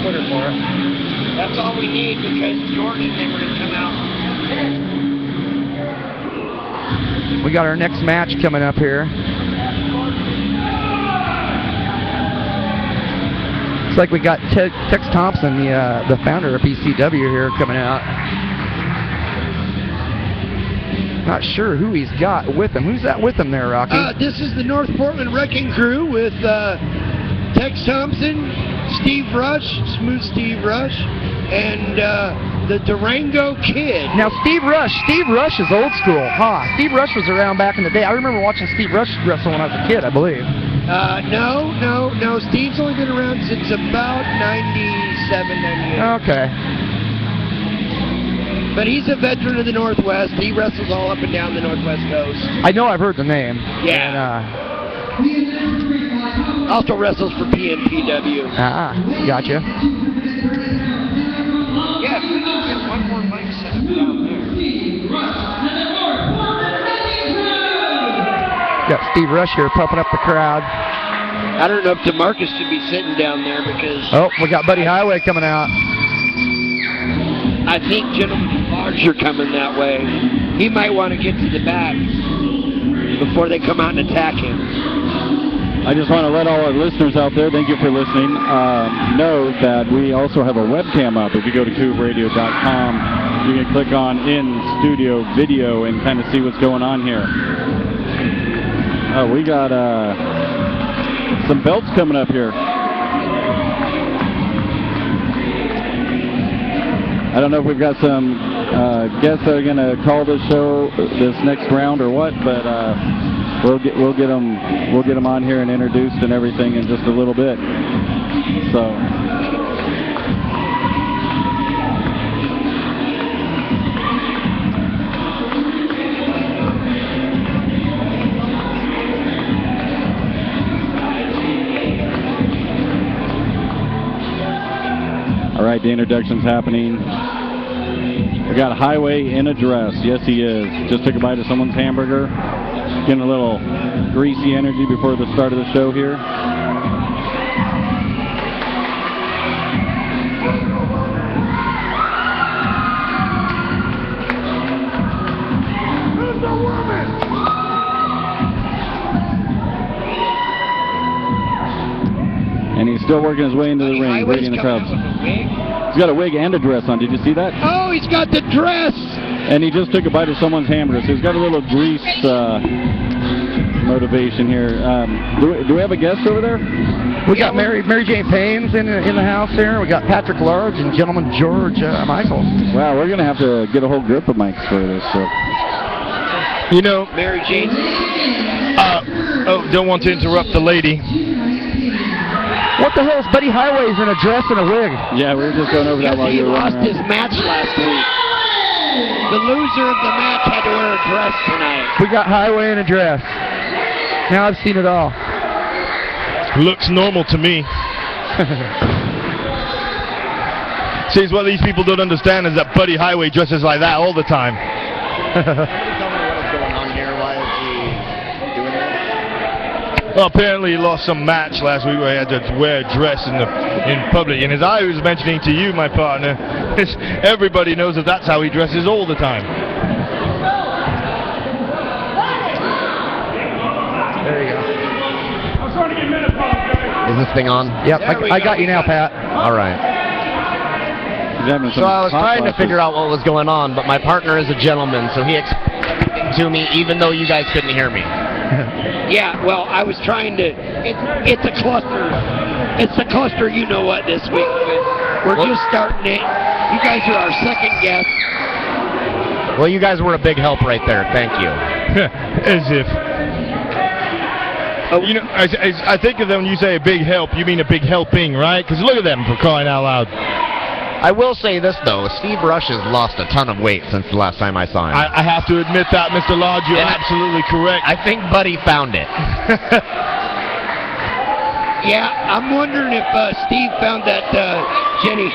Twitter for it. That's all we need because George and they were going to come out. We got our next match coming up here. Looks like we got Tex Thompson, the founder of BCW here, coming out. Not sure who he's got with him. Who's that with him there, Rocky? This is the North Portland Wrecking Crew with Tex Thompson, Steve Rush, Smooth Steve Rush, and the Durango Kid. Now, Steve Rush is old school, huh? Steve Rush was around back in the day. I remember watching Steve Rush wrestle when I was a kid, I believe. No. Steve's only been around since about 97, 98. Okay. But he's a veteran of the Northwest. He wrestles all up and down the Northwest coast. I know I've heard the name. Yeah. And, also wrestles for PNPW. Gotcha. Yeah, we can get one more mic set up down there. Got Steve Rush here pumping up the crowd. I don't know if DeMarcus should be sitting down there because... Oh, we got Buddy Highway coming out. I think Gentleman Large are coming that way. He might want to get to the back before they come out and attack him. I just want to let all our listeners out there, thank you for listening, know that we also have a webcam up. If you go to KouvRadio.com, you can click on In Studio Video and kind of see what's going on here. We got some belts coming up here. I don't know if we've got some guests that are going to call this show this next round or what, but we'll get them on here and introduced and everything in just a little bit. So. All right, the introduction's happening. We got Highway in a dress. Yes, he is. Just took a bite of someone's hamburger. Getting a little greasy energy before the start of the show here. Who's the woman? And he's still working his way into the ring, greeting the crowd. He's got a wig and a dress on. Did you see that? Oh, he's got the dress! And he just took a bite of someone's hamburger, so he's got a little grease motivation here. Do we have a guest over there? We got Mary Jane Payne's in the house here. We got Patrick Large and Gentleman George Michael. Wow, we're going to have to get a whole group of mics for this. So. You know, Mary Jane. Don't want to interrupt the lady. What the hell is Buddy Highway's in a dress and a wig? Yeah, we were just going over that while you were lost running his match last week. The loser of the match had to wear a dress tonight. We got Highway in a dress. Now I've seen it all. Looks normal to me. See, what these people don't understand is that Buddy Highway dresses like that all the time. Well, apparently he lost some match last week where he had to wear a dress in public. And as I was mentioning to you, my partner, everybody knows that that's how he dresses all the time. There you go. I'm starting to get menopause, guys. Is this thing on? Yep, I got you now, Pat. All right. So I was trying to figure out what was going on, but my partner is a gentleman, so he explained everything to me, even though you guys couldn't hear me. Yeah, well, I was trying to... It's a cluster. It's a cluster, you know what, this week. We're just starting it. You guys are our second guest. Well, you guys were a big help right there. Thank you. As if. You know, I think of them when you say a big help, you mean a big helping, right? Because look at them, for crying out loud. I will say this, though. Steve Rush has lost a ton of weight since the last time I saw him. I have to admit that, Mr. Lodge, you're absolutely correct. I think Buddy found it. Yeah, I'm wondering if Steve found that Jenny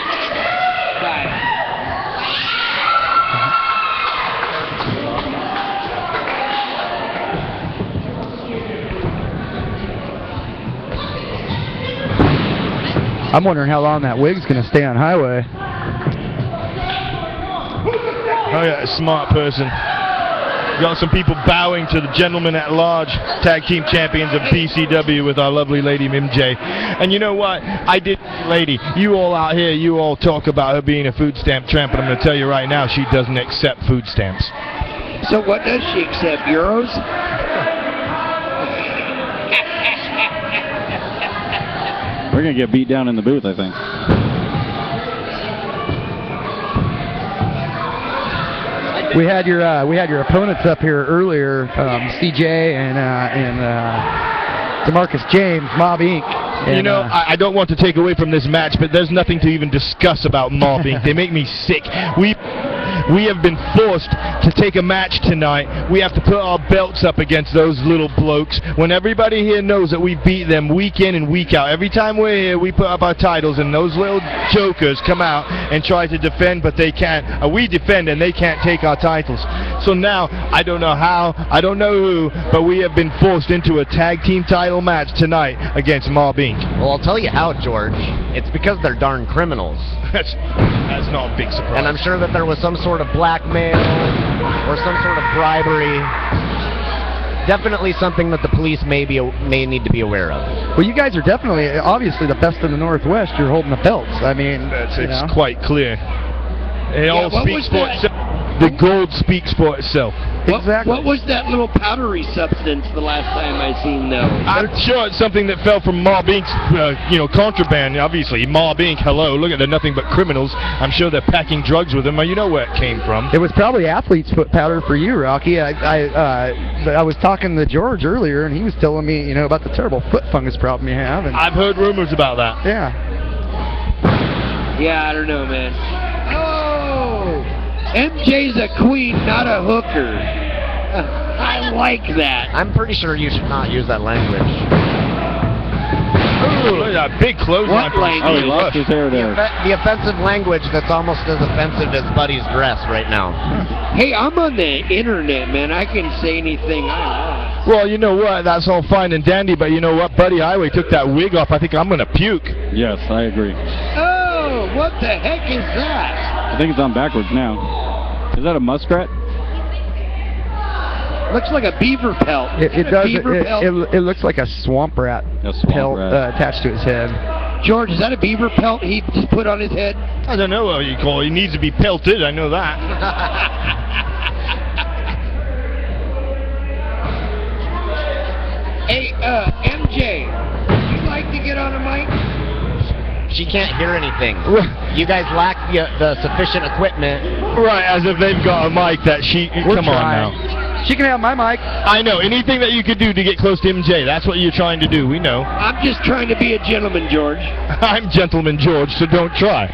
guy. I'm wondering how long that wig's going to stay on highway. Oh yeah, a smart person. Got some people bowing to the gentlemen at large, tag team champions of BCW with our lovely lady MJ. And you know what? I did, lady, you all out here, you all talk about her being a food stamp tramp, but I'm going to tell you right now, she doesn't accept food stamps. So what does she accept? Euros? We're going to get beat down in the booth, I think. We had your opponents up here earlier, CJ and DeMarcus James, Mob Inc. And, you know, I don't want to take away from this match, but there's nothing to even discuss about Mob Inc. They make me sick. We have been forced to take a match tonight. We have to put our belts up against those little blokes when everybody here knows that we beat them week in and week out. Every time we're here, we put up our titles, and those little jokers come out and try to defend, but they can't. We defend, and they can't take our titles. So now, I don't know how, I don't know who, but we have been forced into a tag team title match tonight against Mob Inc. Well, I'll tell you how, George. It's because they're darn criminals. That's not a big surprise. And I'm sure that there was some sort of blackmail or some sort of bribery. Definitely something that the police may need to be aware of. Well, you guys are definitely, obviously, the best in the Northwest. You're holding the belts. I mean, it's quite clear. It all speaks for itself. The gold speaks for itself. Exactly. What was that little powdery substance the last time I seen though? I'm sure it's something that fell from Mob Inc.'s, contraband. Obviously, Mob Inc. Hello, look at they're nothing but criminals. I'm sure they're packing drugs with them. You know where it came from. It was probably athlete's foot powder for you, Rocky. I was talking to George earlier, and he was telling me, about the terrible foot fungus problem you have. And I've heard rumors about that. Yeah. Yeah, I don't know, man. Oh, MJ's a queen, not a hooker. I like that. I'm pretty sure you should not use that language. Ooh, look at that big clothesline. Oh, he lost his hair there. The offensive language that's almost as offensive as Buddy's dress right now. Hey, I'm on the internet, man. I can say anything I want. Well, you know what? That's all fine and dandy, but you know what? Buddy Highway took that wig off. I think I'm going to puke. Yes, I agree. Oh, what the heck is that? I think it's on backwards now. Is that a muskrat? Looks like a beaver pelt. It does. It looks like a swamp rat pelt attached to his head. George, is that a beaver pelt he just put on his head? I don't know what you call it. He needs to be pelted. I know that. Hey, MJ, would you like to get on a mic? She can't hear anything. You guys lack the sufficient equipment. Right, as if they've got a mic that come on now. She can have my mic. I know. Anything that you could do to get close to MJ, that's what you're trying to do. We know. I'm just trying to be a gentleman, George. I'm Gentleman George, so don't try.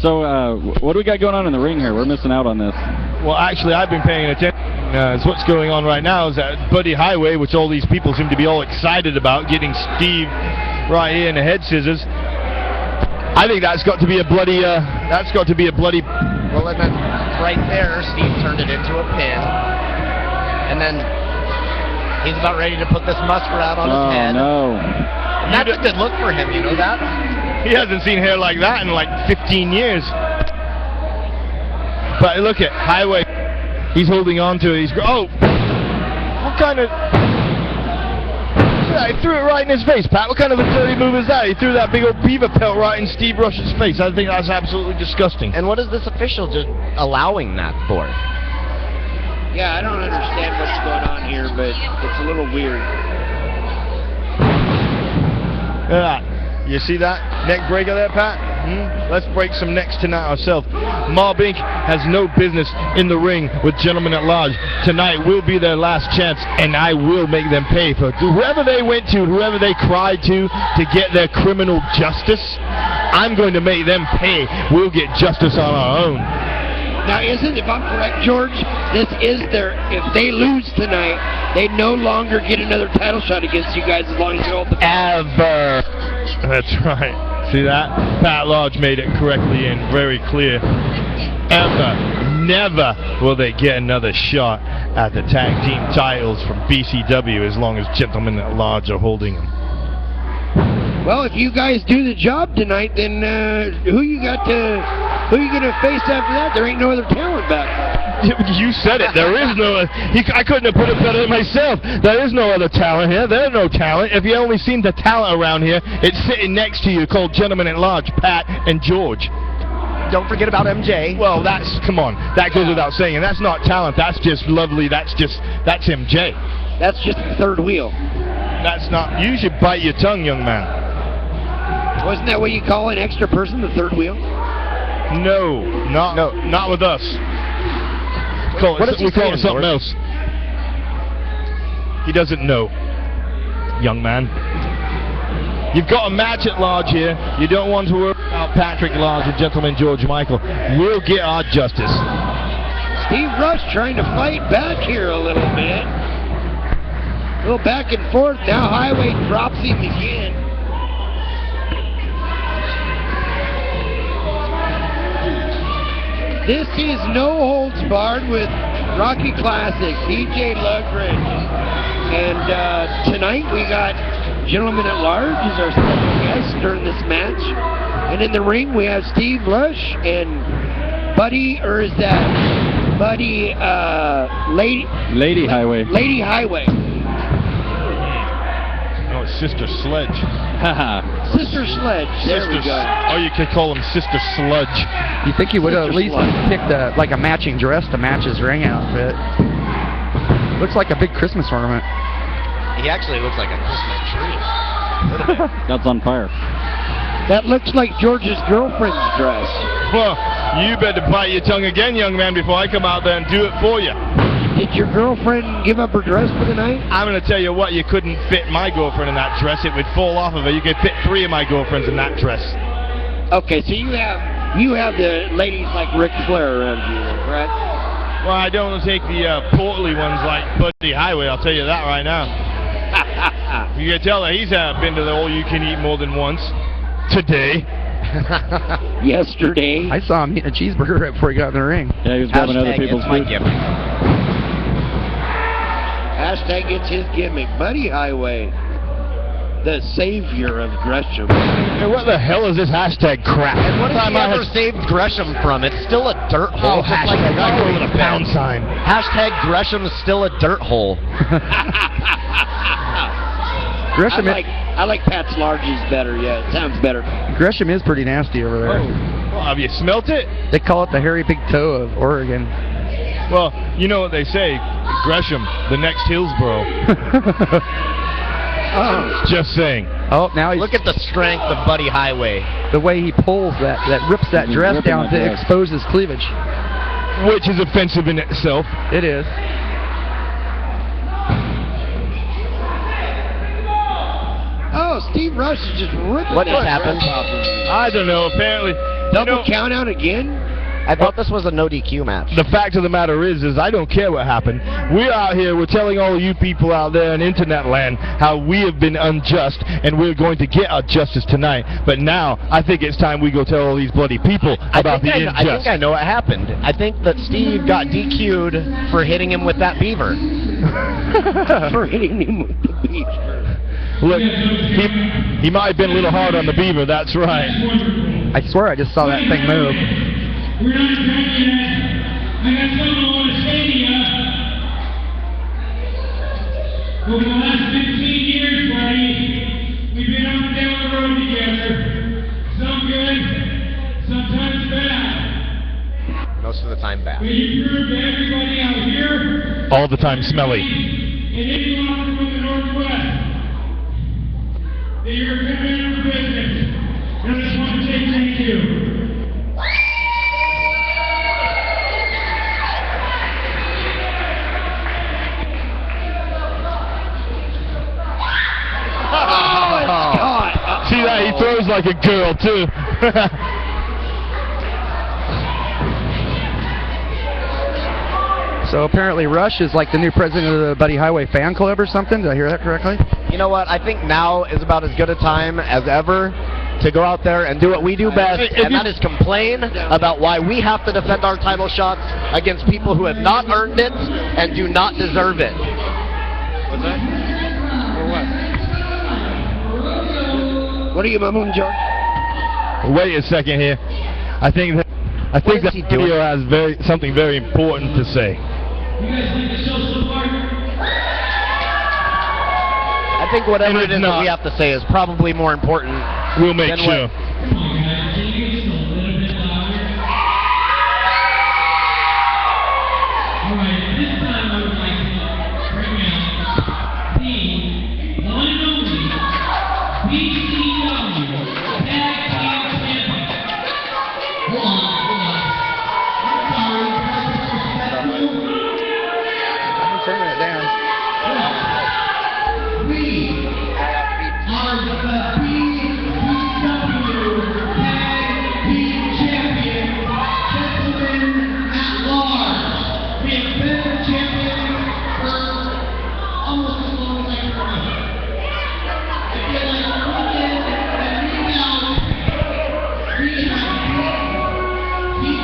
So, what do we got going on in the ring here? We're missing out on this. Well, actually, I've been paying attention. So what's going on right now is that Buddy Highway, which all these people seem to be all excited about, getting Steve right here in the head scissors. I think that's got to be a bloody. Well, and then right there, Steve turned it into a pin, and then he's about ready to put this muskrat on his head. Oh no! And that's a good look for him. You know that? He hasn't seen hair like that in like 15 years. But look at Highway. He's holding on to it. What kind of... Yeah, he threw it right in his face, Pat. What kind of a dirty move is that? He threw that big old beaver pelt right in Steve Rush's face. I think that's absolutely disgusting. And what is this official just allowing that for? Yeah, I don't understand what's going on here, but it's a little weird. Look at that. You see that neck breaker there, Pat? Let's break some necks tonight ourselves. Mob Inc. has no business in the ring with Gentlemen at Large. Tonight will be their last chance, and I will make them pay for whoever they went to, whoever they cried to get their criminal justice. I'm going to make them pay. We'll get justice on our own. Now, if I'm correct, George, if they lose tonight, they no longer get another title shot against you guys as long as you hold the ever. That's right. See that? Pat Lodge made it correctly and very clear. ever, never will they get another shot at the tag team titles from BCW as long as Gentlemen at Large are holding them. Well, if you guys do the job tonight, then who you gonna face after that? There ain't no other talent back there. You said it. There is no. I couldn't have put it better myself. There is no other talent here. There's no talent. If you only seen the talent around here, it's sitting next to you, called Gentlemen at Large, Pat and George. Don't forget about MJ. Well, come on. That goes without saying. And that's not talent. That's just lovely. That's MJ. That's just the third wheel. That's not. You should bite your tongue, young man. Wasn't that what you call an extra person, the third wheel? No, not with us. We call it something else. He doesn't know, young man. You've got a match at Large here. You don't want to worry about Patrick Large and Gentleman George Michael. We'll get our justice. Steve Rush trying to fight back here a little bit. A little back and forth. Now Highway drops him again. This is No Holds Barred with Rocky Classic, DJ Lugridge. And tonight we got Gentlemen at Large as our special guest during this match. And in the ring we have Steve Rush and Buddy, or is that Buddy, Lady Highway. Lady Highway. No, it's Sister Sledge. Sister Sledge. There we go. Oh, you could call him Sister Sludge. You think he would have at least picked a matching dress to match his ring outfit? Looks like a big Christmas ornament. He actually looks like a Christmas tree. That's on fire. That looks like George's girlfriend's dress. Well, you better bite your tongue again, young man, before I come out there and do it for you. Did your girlfriend give up her dress for the night? I'm going to tell you what, you couldn't fit my girlfriend in that dress. It would fall off of her. You could fit 3 of my girlfriends in that dress. Okay, so you have the ladies like Ric Flair around you, correct? Well, I don't take the portly ones like Buddy Highway, I'll tell you that right now. You can tell that he's been to the all-you-can-eat more than once. Today. Yesterday. I saw him eating a cheeseburger right before he got in the ring. Yeah, he was grabbing other people's food. Hashtag it's his gimmick. Buddy Highway, the savior of Gresham. Hey, what the hell is this hashtag crap? And what has he ever saved Gresham from? It's still a dirt hole. Oh, hashtag, I go with a pound sign. Hashtag Gresham is still a dirt hole. Gresham, I like Pat's Larges better. Yeah, it sounds better. Gresham is pretty nasty over there. Oh. Well, have you smelt it? They call it the hairy big toe of Oregon. Well, you know what they say, Gresham, the next Hillsboro. Just saying. Oh, now he's... Look at the strength of Buddy Highway. The way he pulls that rips that dress down to expose his cleavage. Which is offensive in itself. It is. Oh, Steve Rush is just ripping. What has happened? I don't know, apparently. Double count out again? I thought this was a no DQ match. The fact of the matter is I don't care what happened. We're out here, we're telling all you people out there in internet land how we have been unjust, and we're going to get our justice tonight. But now, I think it's time we go tell all these bloody people about the injustice. I think I know what happened. I think that Steve got DQ'd for hitting him with that beaver. For hitting him with the beaver. Look, he might have been a little hard on the beaver, that's right. I swear I just saw that thing move. We're not done yet. I got something I want to say to you. Over the last 15 years, buddy, we've been up and down the road together. Some good, sometimes bad. Most of the time bad. But you proved to everybody out here. All the time smelly. And anyone from the Northwest that you're a good man of the business. And I just want to say thank you. See that? He throws like a girl, too. So apparently Rush is like the new president of the Buddy Highway fan club or something. Did I hear that correctly? You know what? I think now is about as good a time as ever to go out there and do what we do best, and that is complain about why we have to defend our title shots against people who have not earned it and do not deserve it. What's that? Or what? What are you mumbling, George? Wait a second here. I think that video has something very important to say. You guys like the show so far? I think whatever it is that we have to say is probably more important. We'll make sure. Come on, guys. Can you get just a little bit louder? All right, this time I would like to bring out the one and only BCW Tag Team Champion. Hold on. I'm sorry. I'm turning it down. We are the BCW Tag Team Champion, gentlemen at large. We have been the champion for almost as long as I can remember. I feel like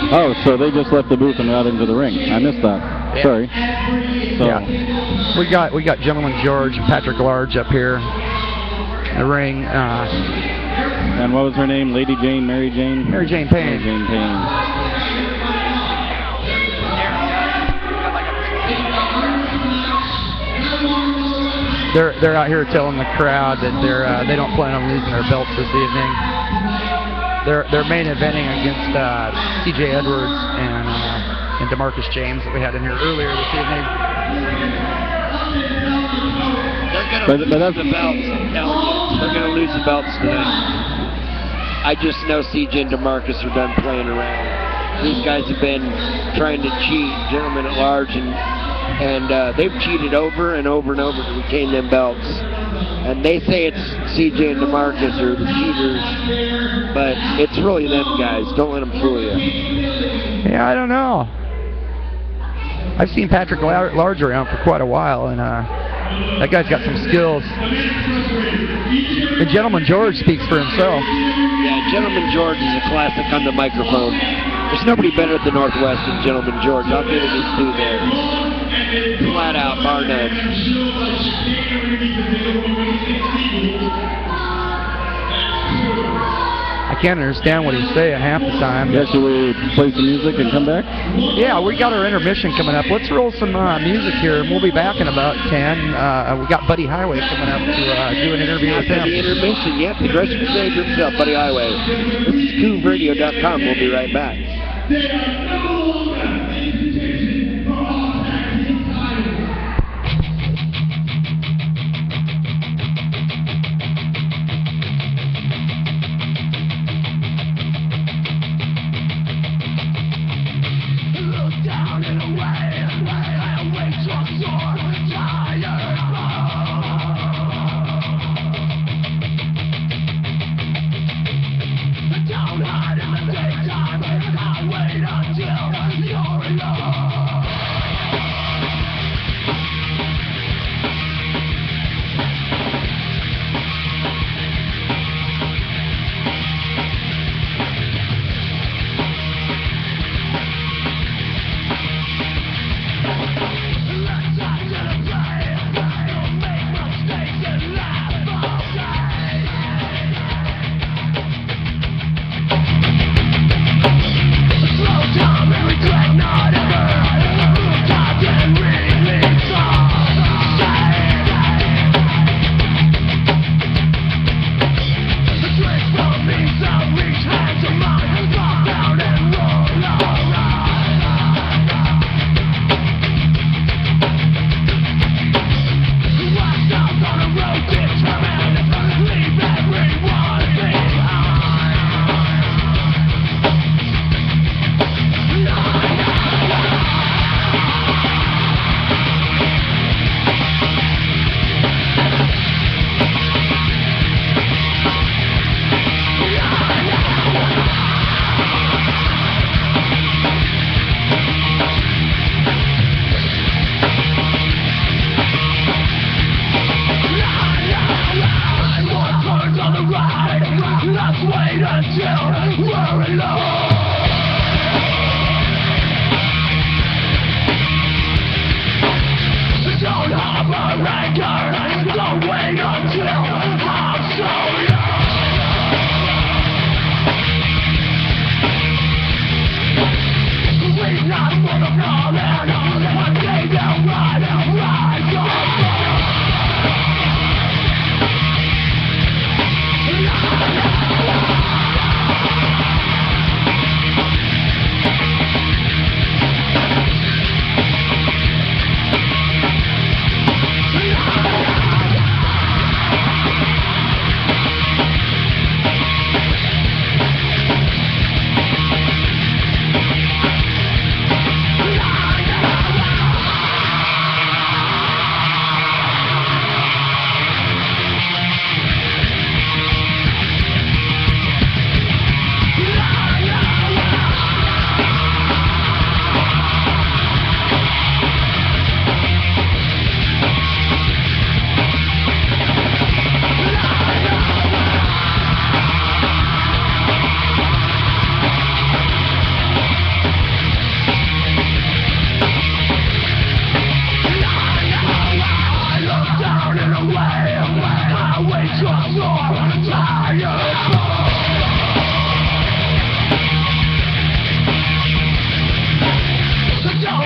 Oh, so they just left the booth and got into the ring. I missed that. Yeah. Sorry. So, Yeah. We got Gentleman George and Patrick Large up here in the ring. and what was her name? Lady Jane, Mary Jane? Mary Jane Payne. Mary Jane Payne. They're out here telling the crowd that they don't plan on losing their belts this evening. They're main eventing against C.J. Edwards and DeMarcus James that we had in here earlier this evening. They're going to lose the belts. They're going to lose the belts tonight. I just know CJ and DeMarcus are done playing around. These guys have been trying to cheat, gentlemen at large, and they've cheated over and over and over to retain them belts. And they say it's CJ and DeMarcus are the cheaters, but it's really them guys. Don't let them fool you. Yeah, I don't know. I've seen Patrick Large around for quite a while, and that guy's got some skills. The Gentleman George speaks for himself. Yeah, Gentleman George is a classic on the microphone. There's nobody better at the Northwest than Gentleman George. I'll give it his due there. Flat out, bar none. I can't understand what he's saying half the time. Yeah, should we play some music and come back? Yeah, we got our intermission coming up. Let's roll some music here, and we'll be back in about 10. We got Buddy Highway coming up to do an interview with him. The intermission, yep, the Gresham Savior himself, Buddy Highway. This is KouvRadio.com. We'll be right back. Slow down and regret not ever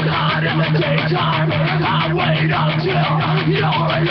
hot in the daytime. I wait until you're alone.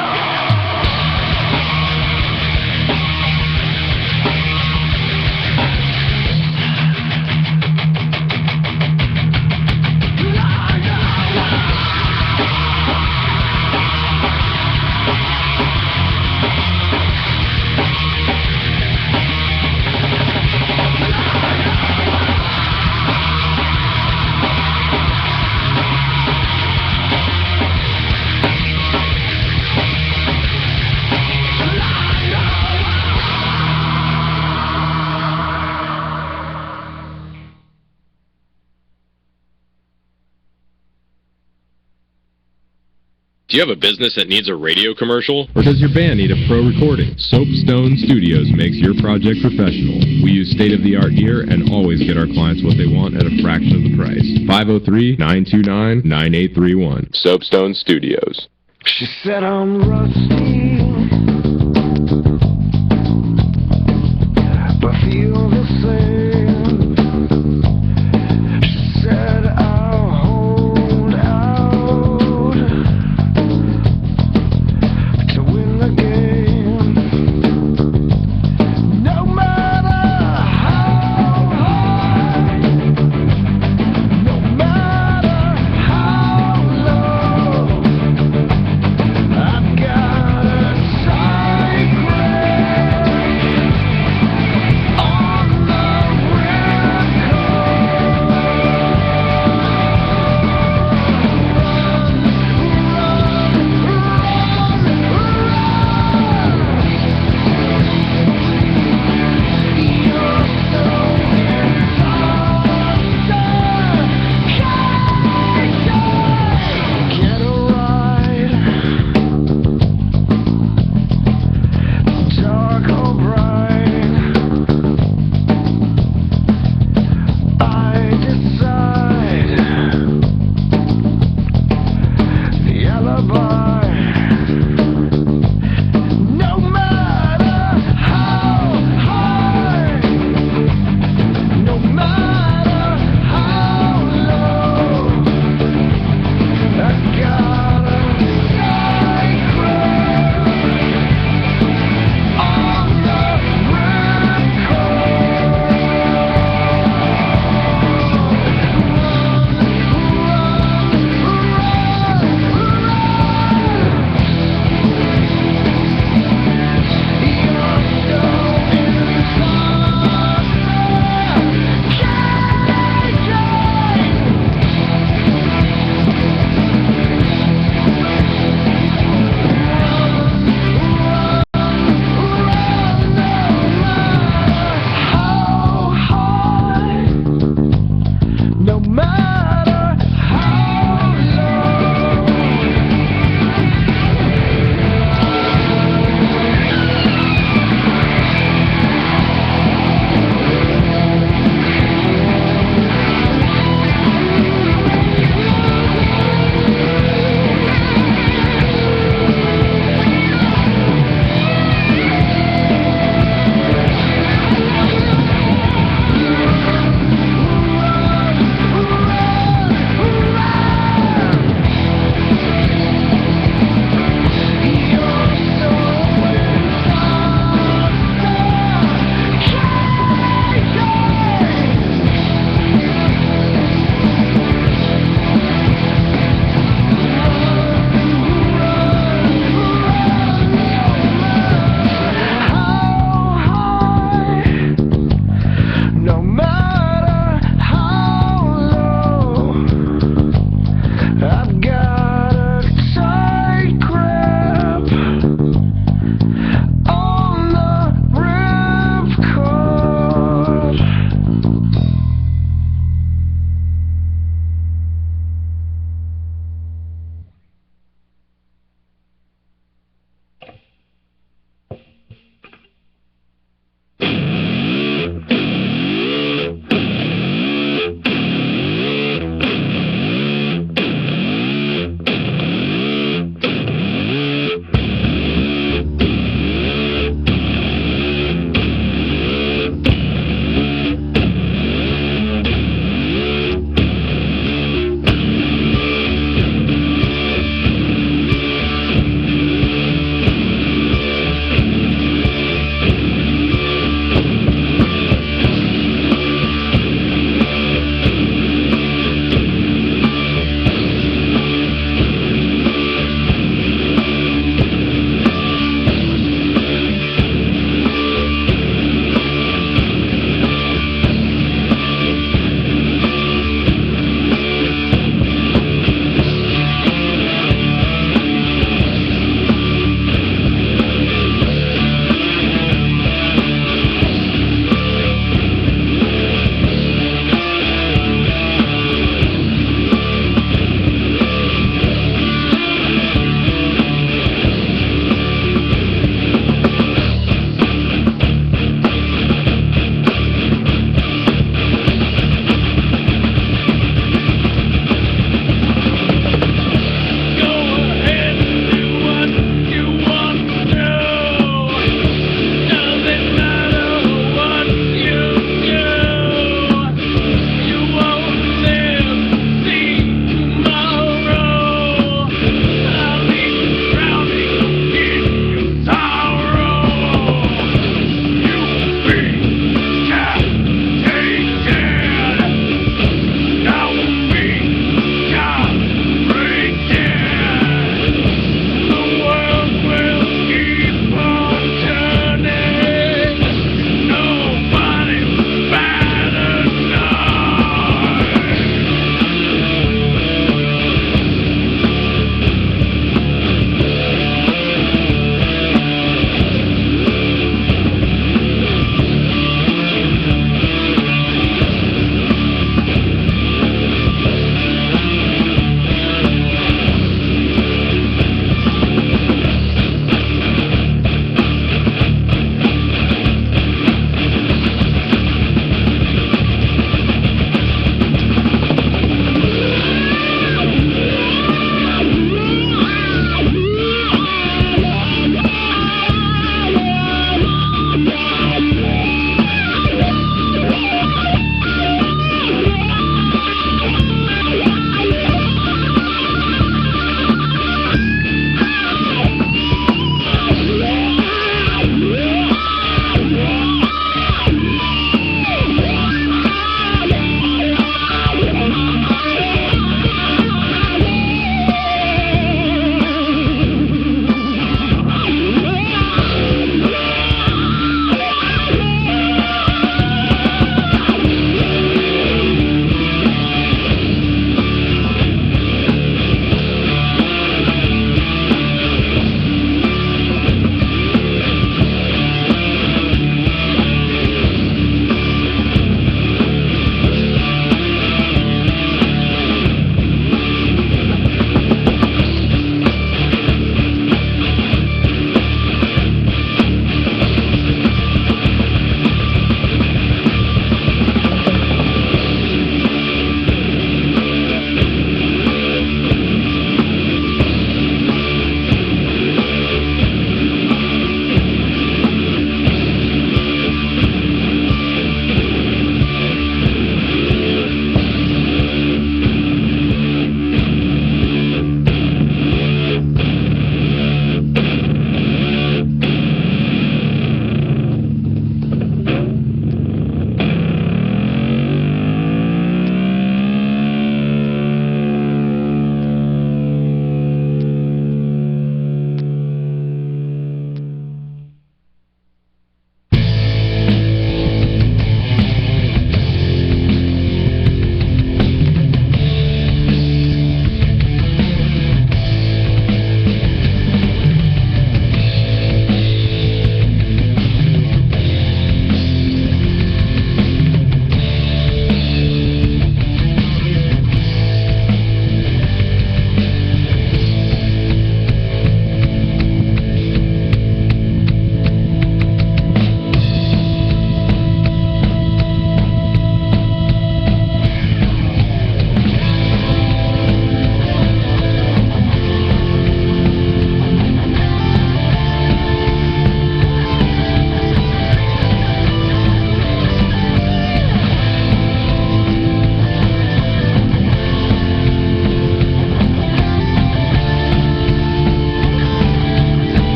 Do you have a business that needs a radio commercial? Or does your band need a pro recording? Soapstone Studios makes your project professional. We use state-of-the-art gear and always get our clients what they want at a fraction of the price. 503-929-9831. Soapstone Studios. She said I'm rusty, but feel the same. She said I'll hold out to win the game. No matter how high, no matter how low, I've got a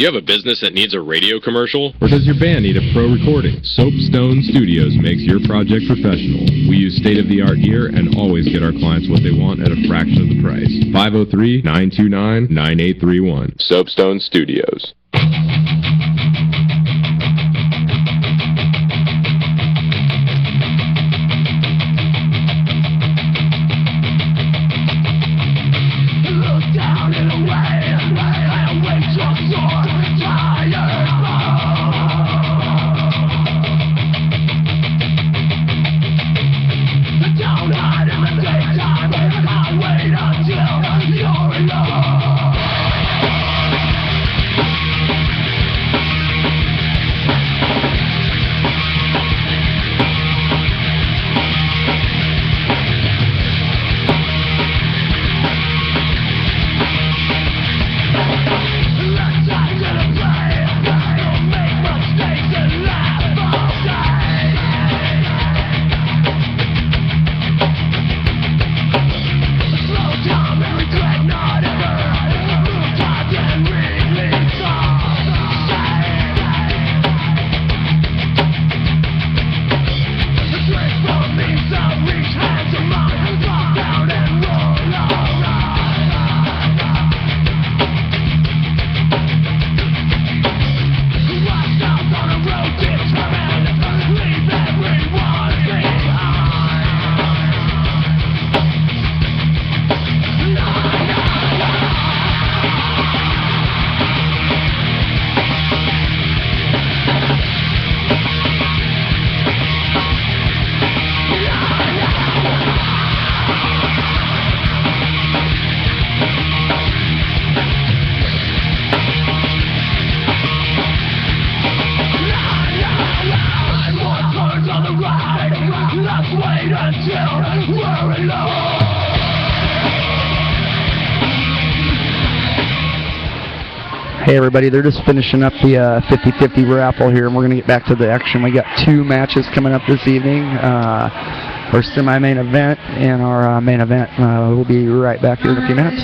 Do you have a business that needs a radio commercial? Or does your band need a pro recording? Soapstone Studios makes your project professional. We use state-of-the-art gear and always get our clients what they want at a fraction of the price. 503-929-9831. Soapstone Studios. Hey everybody, they're just finishing up the 50-50 raffle here, and we're going to get back to the action. We got 2 matches coming up this evening, our semi-main event and our main event. We'll be right back here in a few minutes.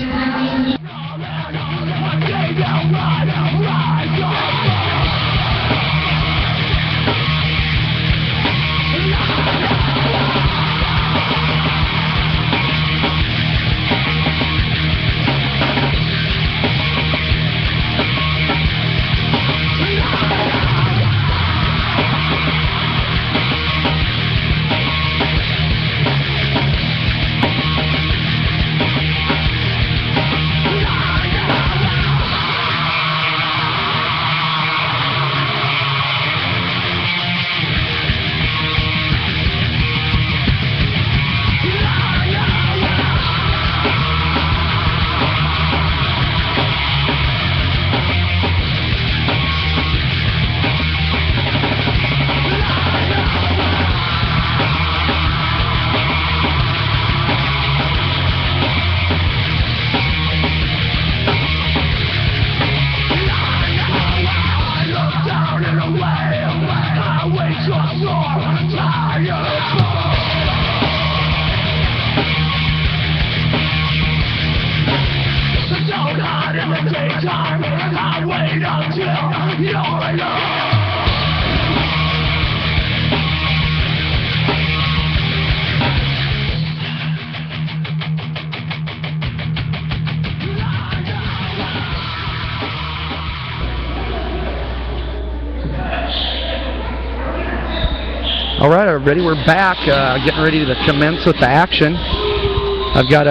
All right, everybody, we're back, getting ready to commence with the action. I've got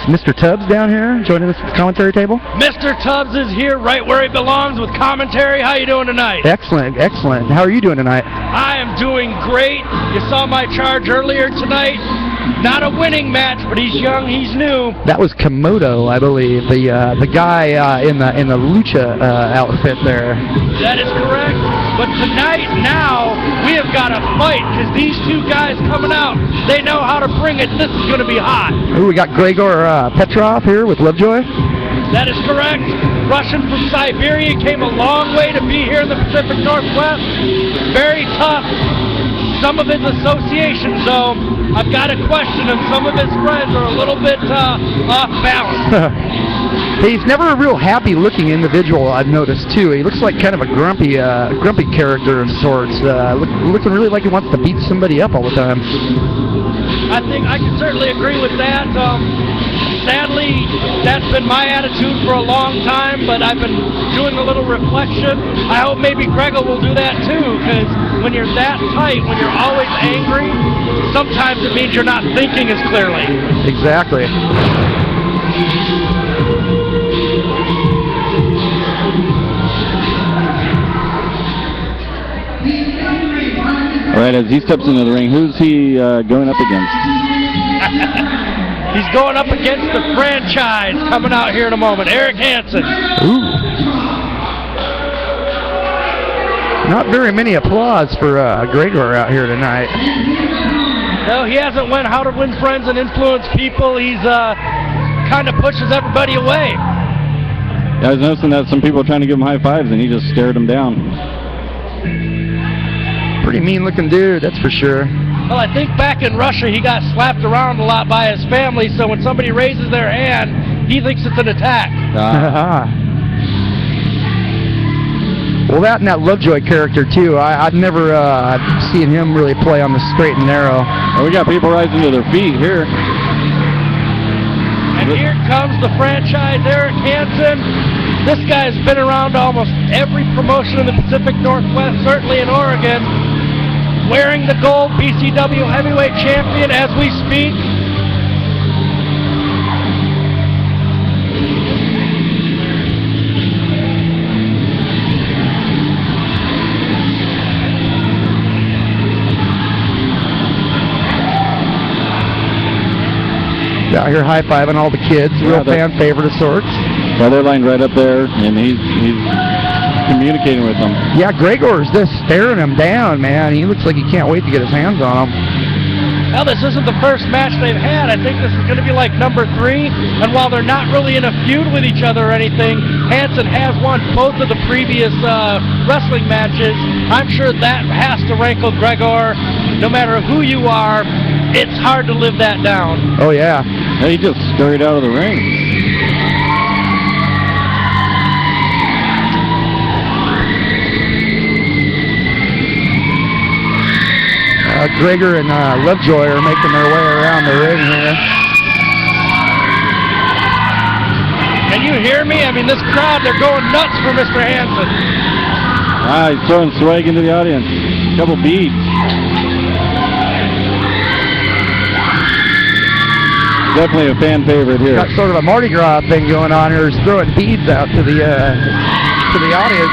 Mr. Tubbs down here joining us at the commentary table. Mr. Tubbs is here right where he belongs with commentary. How you doing tonight? Excellent, excellent. How are you doing tonight? I am doing great. You saw my charge earlier tonight. Not a winning match, but he's young, he's new. That was Komodo, I believe, the guy in the lucha outfit there. That is correct. But tonight, now, we have got to fight, because these 2 guys coming out, they know how to bring it. This is going to be hot. Ooh, we got Gregor Petrov here with Lovejoy. That is correct. Russian from Siberia, came a long way to be here in the Pacific Northwest. Very tough. Some of his associations, though, I've got to question him. Some of his friends are a little bit off balance. He's never a real happy-looking individual, I've noticed, too. He looks like kind of a grumpy character of sorts, looking really like he wants to beat somebody up all the time. I think I can certainly agree with that. Sadly, that's been my attitude for a long time, but I've been doing a little reflection. I hope maybe Gregor will do that too, because when you're that tight, when you're always angry, sometimes it means you're not thinking as clearly. Exactly. All right, as he steps into the ring, who's he going up against? He's going up against the franchise coming out here in a moment, Eric Hansen. Ooh. Not very many applause for Gregor out here tonight. No, he hasn't went how to win friends and influence people. He's kind of pushes everybody away. Yeah, I was noticing that some people were trying to give him high fives, and he just stared them down. Pretty mean-looking dude, that's for sure. Well, I think back in Russia, he got slapped around a lot by his family, so when somebody raises their hand, he thinks it's an attack. Well, that and that Lovejoy character, too. I've never seen him really play on the straight and narrow. Well, we got people rising to their feet here. And here comes the franchise, Eric Hansen. This guy's been around almost every promotion in the Pacific Northwest, certainly in Oregon, wearing the gold BCW heavyweight champion as we speak. Out here high-fiving all the kids, real fan favorite of sorts. Yeah, they're lined right up there, and he's communicating with them. Yeah, Gregor's just staring him down, man. He looks like he can't wait to get his hands on him. Well, this isn't the first match they've had. I think this is going to be like number 3. And while they're not really in a feud with each other or anything, Hansen has won both of the previous wrestling matches. I'm sure that has to rankle Gregor. No matter who you are, it's hard to live that down. Oh, yeah. He just scurried out of the ring. Gregor and Lovejoy are making their way around the ring here. Can you hear me? I mean, this crowd, they're going nuts for Mr. Hansen. He's throwing swag into the audience. A couple beads. Definitely a fan favorite here. Got sort of a Mardi Gras thing going on here. He's throwing beads out to the audience.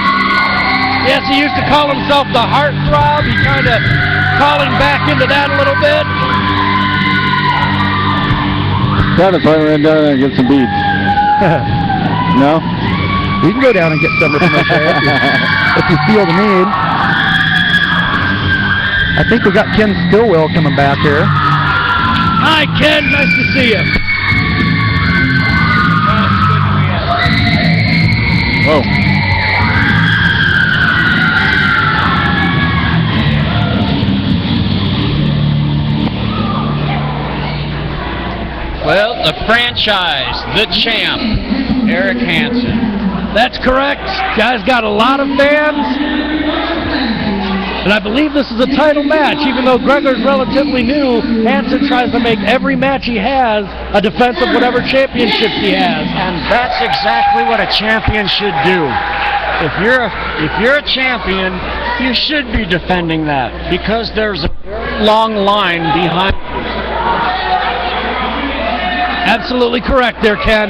Yes, he used to call himself the heartthrob. He's kind of calling back into that a little bit. Travis, why don't we run down there and get some beads? No? You can go down and get some of them if you feel the need. I think we got Ken Stillwell coming back here. Hi, Ken. Nice to see you. Whoa. Well, the franchise, the champ, Eric Hansen. That's correct. Guy's got a lot of fans. And I believe this is a title match. Even though Gregor's relatively new, Hansen tries to make every match he has a defense of whatever championships he has. And that's exactly what a champion should do. If you're a champion, you should be defending that because there's a very long line behind you. Absolutely correct there, Ken.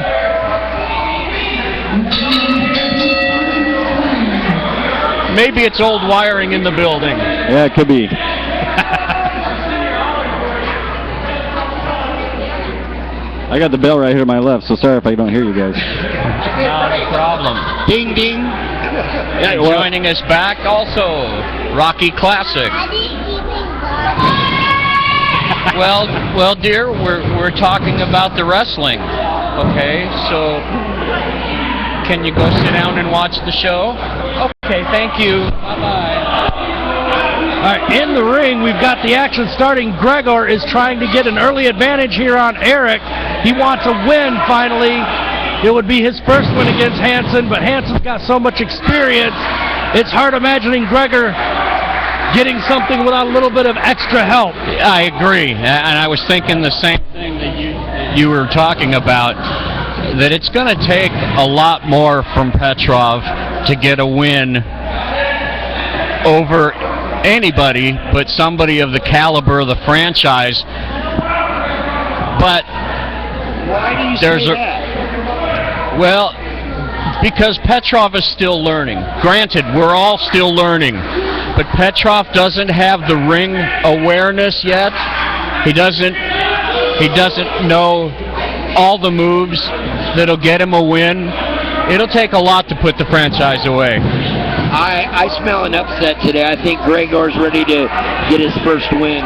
Maybe it's old wiring in the building. Yeah, it could be. I got the bell right here to my left, so sorry if I don't hear you guys. Not a problem. Ding, ding. Yeah, joining us back also, Rocky Classic. Well, dear, we're talking about the wrestling. Okay, so can you go sit down and watch the show? Okay, thank you. Bye-bye. All right, in the ring, we've got the action starting. Gregor is trying to get an early advantage here on Eric. He wants a win, finally. it would be his first win against Hansen, but Hansen's got so much experience, it's hard imagining Gregor getting something without a little bit of extra help. I agree, and I was thinking the same thing that you were talking about, that it's going to take a lot more from Petrov to get a win over anybody but somebody of the caliber of the franchise. But why do you say that? Well, because Petrov is still learning. Granted, we're all still learning, but Petrov doesn't have the ring awareness yet. He doesn't know all the moves that'll get him a win. It'll take a lot to put the franchise away. I smell an upset today. I think Gregor's ready to get his first win.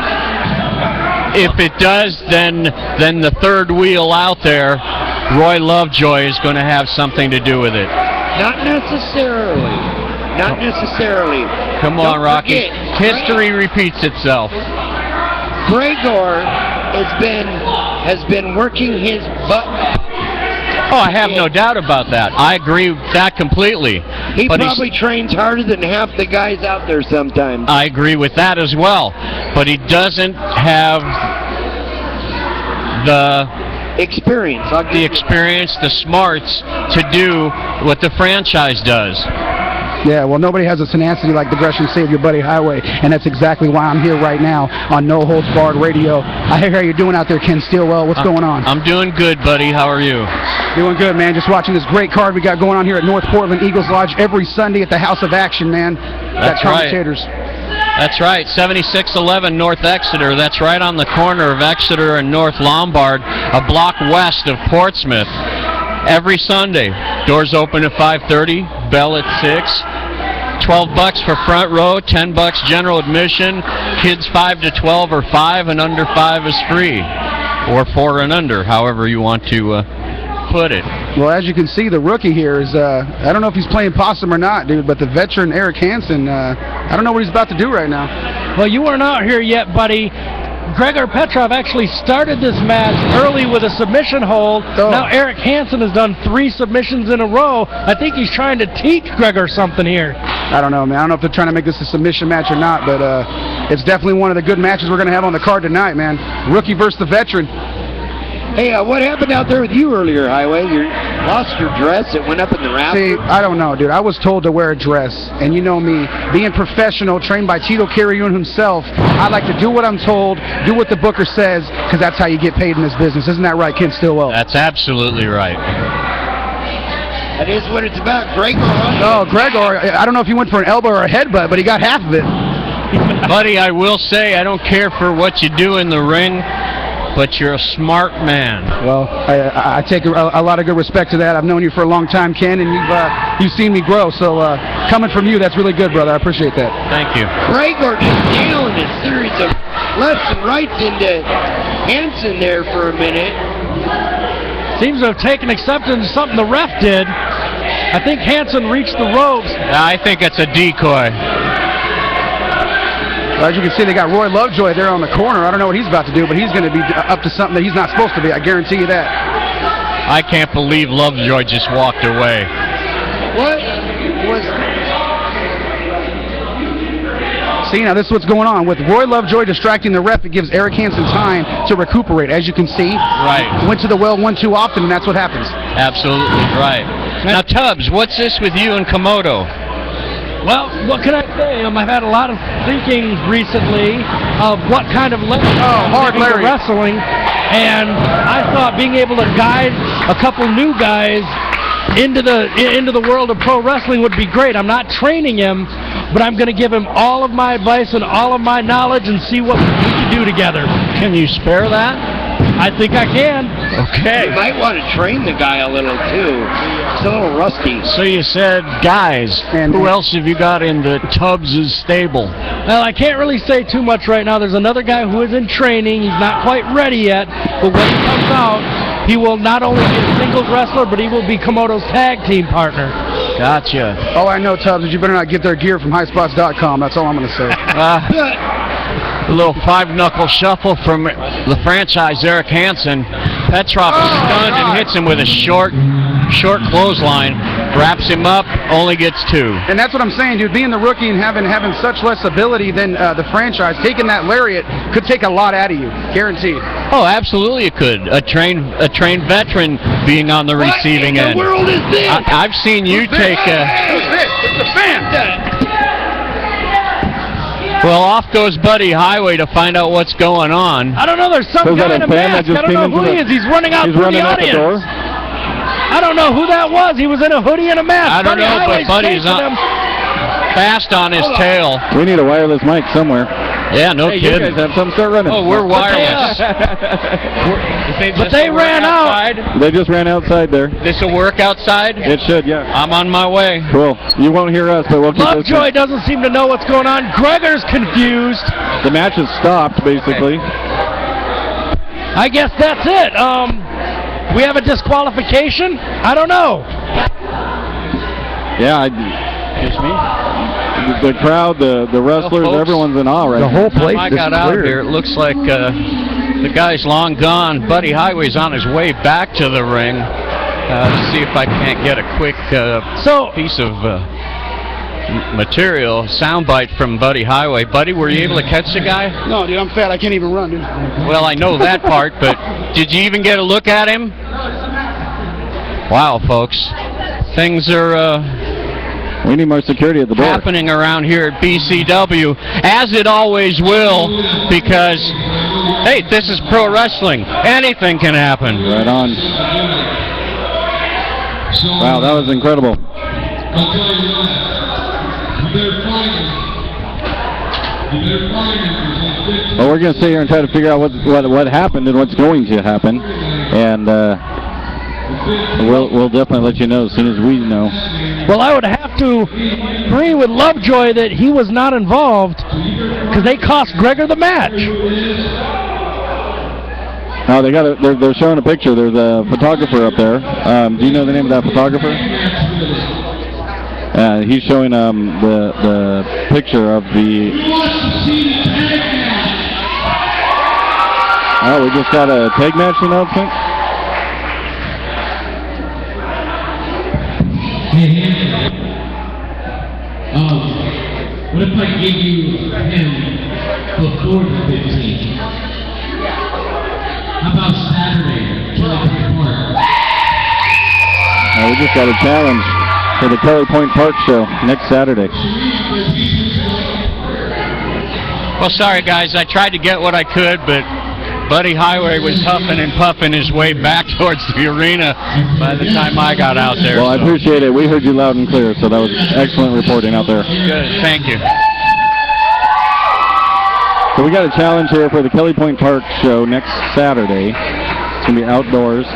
If it does, then the third wheel out there, Roy Lovejoy, is going to have something to do with it. Not necessarily. Not necessarily. Come on, Don't Rocky. forget, History repeats itself. Gregor has been working his butt. Oh, I have no doubt about that. I agree with that completely. He probably trains harder than half the guys out there sometimes. I agree with that as well. But he doesn't have the experience, the smarts to do what the franchise does. Yeah, well, nobody has a tenacity like the Gresham Save Your Buddy Highway, and that's exactly why I'm here right now on No Holds Barred Radio. I hear how you're doing out there, Ken Stillwell. What's going on? I'm doing good, buddy. How are you? Doing good, man. Just watching this great card we got going on here at North Portland Eagles Lodge every Sunday at the House of Action, man. That's right. Commentators. That's right, 7611 North Exeter. That's right on the corner of Exeter and North Lombard, a block west of Portsmouth. Every Sunday. Doors open at 5:30, bell at 6. $12 for front row, $10 general admission. Kids 5 to 12 or 5 and under 5 is free. Or 4 and under, however you want to put it. Well, as you can see, the rookie here is, I don't know if he's playing possum or not, dude, but the veteran Eric Hansen, I don't know what he's about to do right now. Well, you weren't out here yet, buddy. Gregor Petrov actually started this match early with a submission hold. Oh. Now Eric Hansen has done 3 submissions in a row. I think he's trying to teach Gregor something here. I don't know, man. I don't know if they're trying to make this a submission match or not, but it's definitely one of the good matches we're going to have on the card tonight, man. Rookie versus the veteran. Hey, what happened out there with you earlier, Highway? You lost your dress. It went up in the rafters. See, I don't know, dude. I was told to wear a dress, and you know me, being professional, trained by Tito Carrion himself, I like to do what I'm told, do what the booker says, because that's how you get paid in this business. Isn't that right, Ken Stillwell? That's absolutely right. That is what it's about. Gregor. Oh, Gregor, I don't know if he went for an elbow or a headbutt, but he got half of it. Buddy, I will say I don't care for what you do in the ring, but you're a smart man. Well, I take a lot of good respect to that. I've known you for a long time, Ken, and you've seen me grow. So coming from you, that's really good, brother. I appreciate that. Thank you. Gregor just nailing a series of lefts and rights into Hansen there for a minute. Seems to have taken exception to something the ref did. I think Hansen reached the ropes. I think it's a decoy. As you can see, they got Roy Lovejoy there on the corner. I don't know what he's about to do, but he's going to be up to something that he's not supposed to be. I guarantee you that. I can't believe Lovejoy just walked away. What was... See, now this is what's going on. With Roy Lovejoy distracting the ref, it gives Eric Hansen time to recuperate. As you can see, right. Went to the well one too often, and that's what happens. Absolutely right. Now, Tubbs, what's this with you and Komodo? Well, what can I say? I've had a lot of thinking recently of what kind of wrestling, and I thought being able to guide a couple new guys into the world of pro wrestling would be great. I'm not training him, but I'm going to give him all of my advice and all of my knowledge and see what we can do together. Can you spare that? I think I can. Okay. You might want to train the guy a little, too. It's a little rusty. So you said guys. And who else have you got in the Tubbs' stable? Well, I can't really say too much right now. There's another guy who is in training. He's not quite ready yet, but when he comes out, he will not only be a singles wrestler, but he will be Komodo's tag team partner. Gotcha. All I know, Tubbs, is you better not get their gear from highspots.com. That's all I'm going to say. A little 5-knuckle shuffle from the franchise, Eric Hansen. Petrov is stunned and hits him with a short short clothesline, wraps him up, only gets 2. And that's what I'm saying, dude. Being the rookie and having such less ability than the franchise, taking that lariat could take a lot out of you, guaranteed. Oh, absolutely it could. A trained veteran being on the receiving end. What in the world is this? I've seen you take a... Who's this? It's the fan. Well, off goes Buddy Highway to find out what's going on. I don't know. There's some guy in a mask. I don't know who he is. He's running out through the audience. I don't know who that was. He was in a hoodie and a mask. I don't know, but Buddy's fast on his tail. We need a wireless mic somewhere. Yeah, no kidding. You guys have some, start running. Oh, we're wireless. But they ran out. They just ran outside there. This'll work outside? It should, yeah. I'm on my way. Cool. You won't hear us, but we'll keep listening. Lovejoy doesn't seem to know what's going on. Gregor's confused. The match has stopped, basically. I guess that's it. We have a disqualification? I don't know. Yeah, excuse me. The crowd, the wrestlers, everyone's in awe right now. The whole place I got out of here, it looks like the guy's long gone. Buddy Highway's on his way back to the ring. To see if I can't get a quick piece of material, soundbite from Buddy Highway. Buddy, were you able to catch the guy? No, dude, I'm fat. I can't even run, dude. Well, I know that part, but did you even get a look at him? Wow, folks. Things are we need more security at the door. Happening around here at BCW, as it always will, because, hey, this is pro wrestling. Anything can happen. Right on. Wow, that was incredible. Well, we're going to sit here and try to figure out what happened and what's going to happen, and we'll definitely let you know as soon as we know. Well, I would have to agree with Lovejoy that he was not involved because they cost Gregor the match. No, they're showing a picture. There's a photographer up there. Do you know the name of that photographer? He's showing the picture of the... Oh, we just got a tag match announcement. What if I give you him before the 15th? How about Saturday, Kelly Point Park? We just got a challenge for the Kelly Point Park show next Saturday. Well, sorry, guys. I tried to get what I could, but Buddy Highway was huffing and puffing his way back towards the arena by the time I got out there. Well, I appreciate it. We heard you loud and clear, so that was excellent reporting out there. Good. Thank you. So we got a challenge here for the Kelly Point Park show next Saturday. It's going to be outdoors.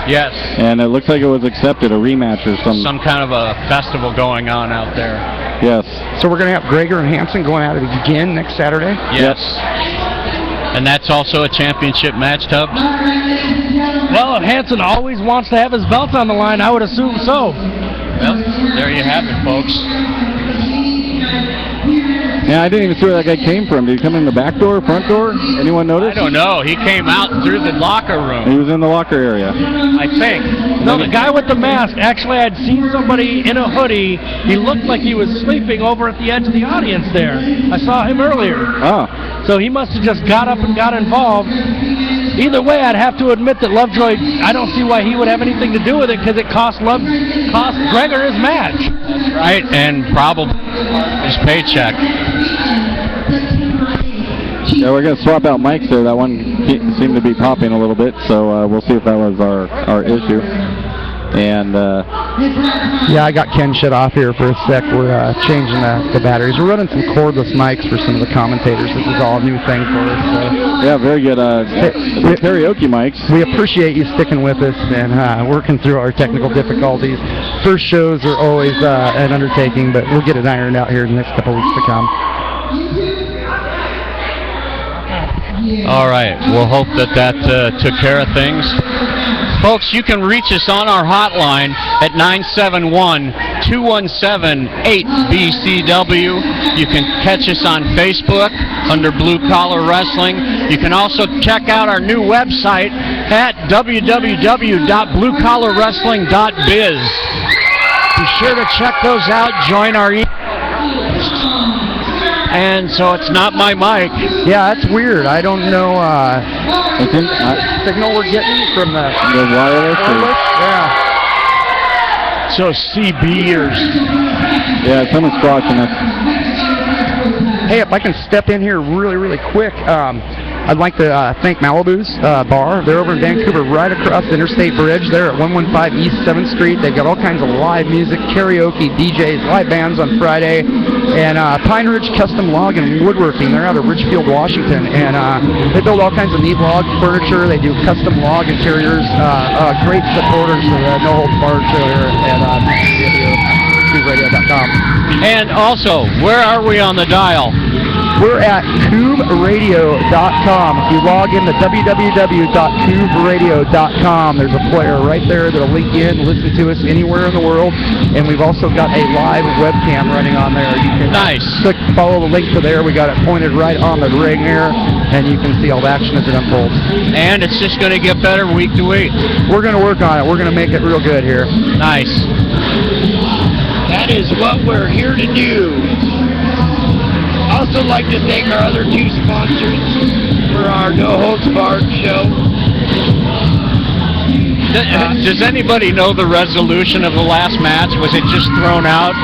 Yes. And it looks like it was accepted, a rematch or something. Some kind of a festival going on out there. Yes. So we're going to have Gregor and Hansen going at it again next Saturday? Yes. And that's also a championship match, Tubbs? Well, if Hansen always wants to have his belt on the line, I would assume so. Well, there you have it, folks. Yeah, I didn't even see where that guy came from. Did he come in the back door, front door? Anyone notice? I don't know. He came out through the locker room. He was in the locker area. I think. No, the guy with the mask, actually I'd seen somebody in a hoodie. He looked like he was sleeping over at the edge of the audience there. I saw him earlier. Oh. So he must have just got up and got involved. Either way, I'd have to admit that Lovejoy, I don't see why he would have anything to do with it because it cost Gregor his match. Right, and probably his paycheck. Yeah, we're going to swap out mics there. That one seemed to be popping a little bit, so we'll see if that was our issue. And yeah, I got Ken shut off here for a sec. We're changing the batteries. We're running some cordless mics for some of the commentators. This is all a new thing for us. So. Yeah, very good. Karaoke mics. We appreciate you sticking with us and working through our technical difficulties. First shows are always an undertaking, but we'll get it ironed out here in the next couple weeks to come. All right, we'll hope that took care of things. Folks, you can reach us on our hotline at 971-217-8BCW. You can catch us on Facebook under Blue Collar Wrestling. You can also check out our new website, at www.bluecollarwrestling.biz. Be sure to check those out. Join our and so it's not my mic. Yeah, that's weird. I don't know signal we're getting from the wireless. Yeah. So CBers. Yeah, someone's squatching us. Hey, if I can step in here really quick, I'd like to thank Malibu's Bar. They're over in Vancouver, right across the Interstate Bridge. They're at 115 East 7th Street. They've got all kinds of live music, karaoke, DJs, live bands on Friday. And Pine Ridge Custom Log and Woodworking. They're out of Richfield, Washington. And they build all kinds of neat log furniture. They do custom log interiors. Great supporters of the No Holds Barred show here at KouvRadio.com. And also, where are we on the dial? We're at KouvRadio.com. If you log in to www.KouvRadio.com, there's a player right there that'll link you in, listen to us anywhere in the world. And we've also got a live webcam running on there. You can follow the link to there. We got it pointed right on the ring here, and you can see all the action as it unfolds. And it's just going to get better week to week. We're going to work on it. We're going to make it real good here. Nice. That is what we're here to do. Also like to thank our other two sponsors for our No Holds Barred show. Does anybody know the resolution of the last match? Was it just thrown out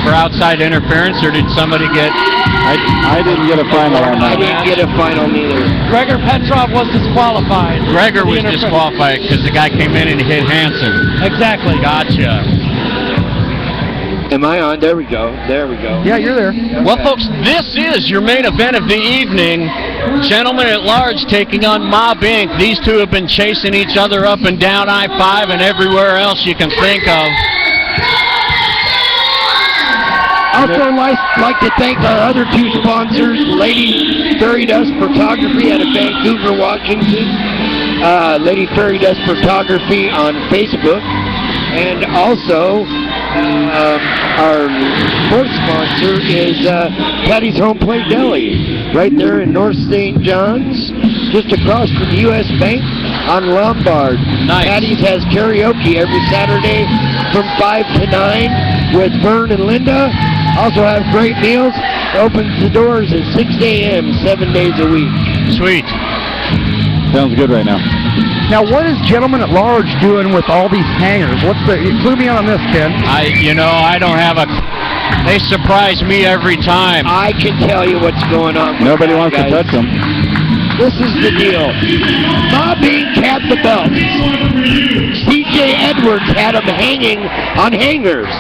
for outside interference, or did somebody get... I didn't get a final on that. I didn't get a final neither. Gregor Petrov was disqualified. Gregor was disqualified because the guy came in and hit Hansen. Exactly. Gotcha. Am I on? There we go. There we go. Yeah, you're there. Well, folks, this is your main event of the evening. Gentlemen at Large taking on Mob Inc. These two have been chasing each other up and down I-5 and everywhere else you can think of. Also like to thank our other two sponsors, Lady Fairy Dust Photography out of Vancouver, Washington. Lady Fairy Dust Photography on Facebook. And also, our fourth sponsor is Patty's Home Plate Deli, right there in North St. John's, just across from U.S. Bank on Lombard. Nice. Patty's has karaoke every Saturday from 5 to 9 with Vern and Linda. Also have great meals. Opens the doors at 6 a.m. 7 days a week. Sweet. Sounds good right now. Now, what is Gentlemen at Large doing with all these hangers? Clue me on this, Ken. I don't have a... They surprise me every time. I can tell you what's going on. Nobody wants to touch them. This is the deal. Mob Inc. had the belts. C.J. Edwards had them hanging on hangers.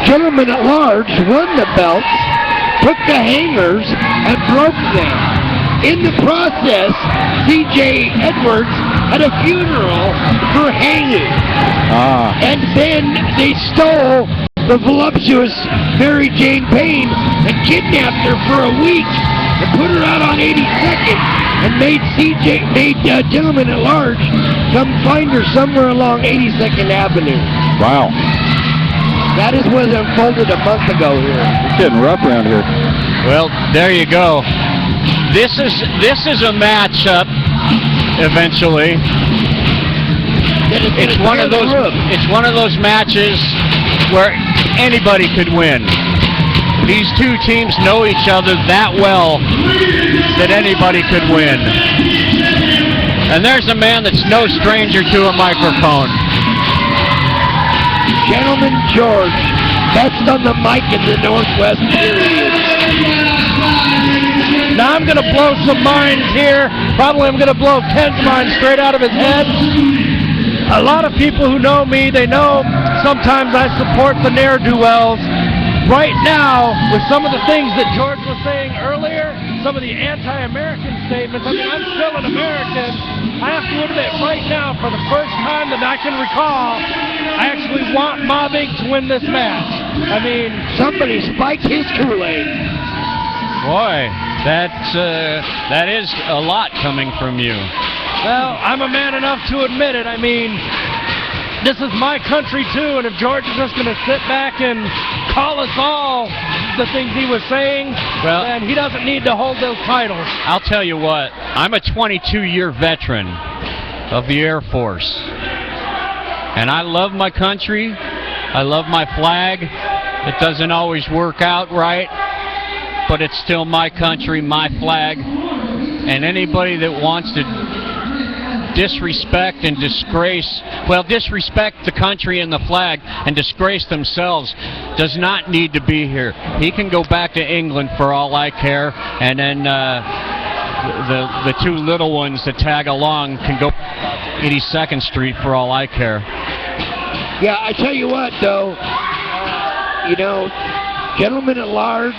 Gentlemen at Large won the belts, took the hangers, and broke them. In the process, C.J. Edwards had a funeral for hanging. And then they stole the voluptuous Mary Jane Payne and kidnapped her for a week and put her out on 82nd and made Gentlemen at Large come find her somewhere along 82nd Avenue. Wow. That is what unfolded a month ago here. It's getting rough around here. Well, there you go. This is a matchup eventually. It's one of those matches where anybody could win. These two teams know each other that well that anybody could win. And there's a man that's no stranger to a microphone. Gentleman George, best on the mic in the Northwest period. Now I'm going to blow some minds here. Probably I'm going to blow Ken's mind straight out of his head. A lot of people who know me, they know sometimes I support the ne'er-do-wells. Right now, with some of the things that George was saying earlier, some of the anti-American statements, I mean, I'm still an American. I have to admit, right now, for the first time that I can recall, I actually want Mob Inc. to win this match. I mean, somebody spiked his Kool-Aid. Boy, that is a lot coming from you. Well, I'm a man enough to admit it. I mean, this is my country too, and if George is just going to sit back and call us all the things he was saying, then he doesn't need to hold those titles. I'll tell you what, I'm a 22-year veteran, of the Air Force. And I love my country. I love my flag. It doesn't always work out right, but it's still my country, my flag. And anybody that wants to disrespect and disgrace the country and the flag and disgrace themselves does not need to be here. He can go back to England for all I care, and then the two little ones that tag along can go 82nd Street for all I care. Yeah, I tell you what, though, you know, gentlemen at large,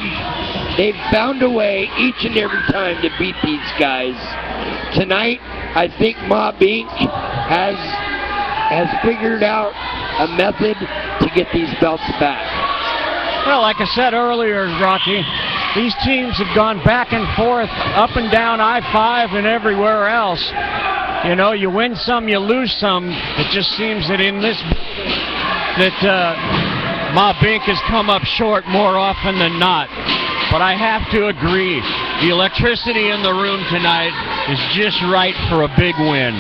they've found a way each and every time to beat these guys. Tonight, I think Mob Inc. has figured out a method to get these belts back. Well, like I said earlier, Rocky, these teams have gone back and forth, up and down I-5 and everywhere else. You know, you win some, you lose some. It just seems that in this Mob Inc. has come up short more often than not. But I have to agree, the electricity in the room tonight is just right for a big win.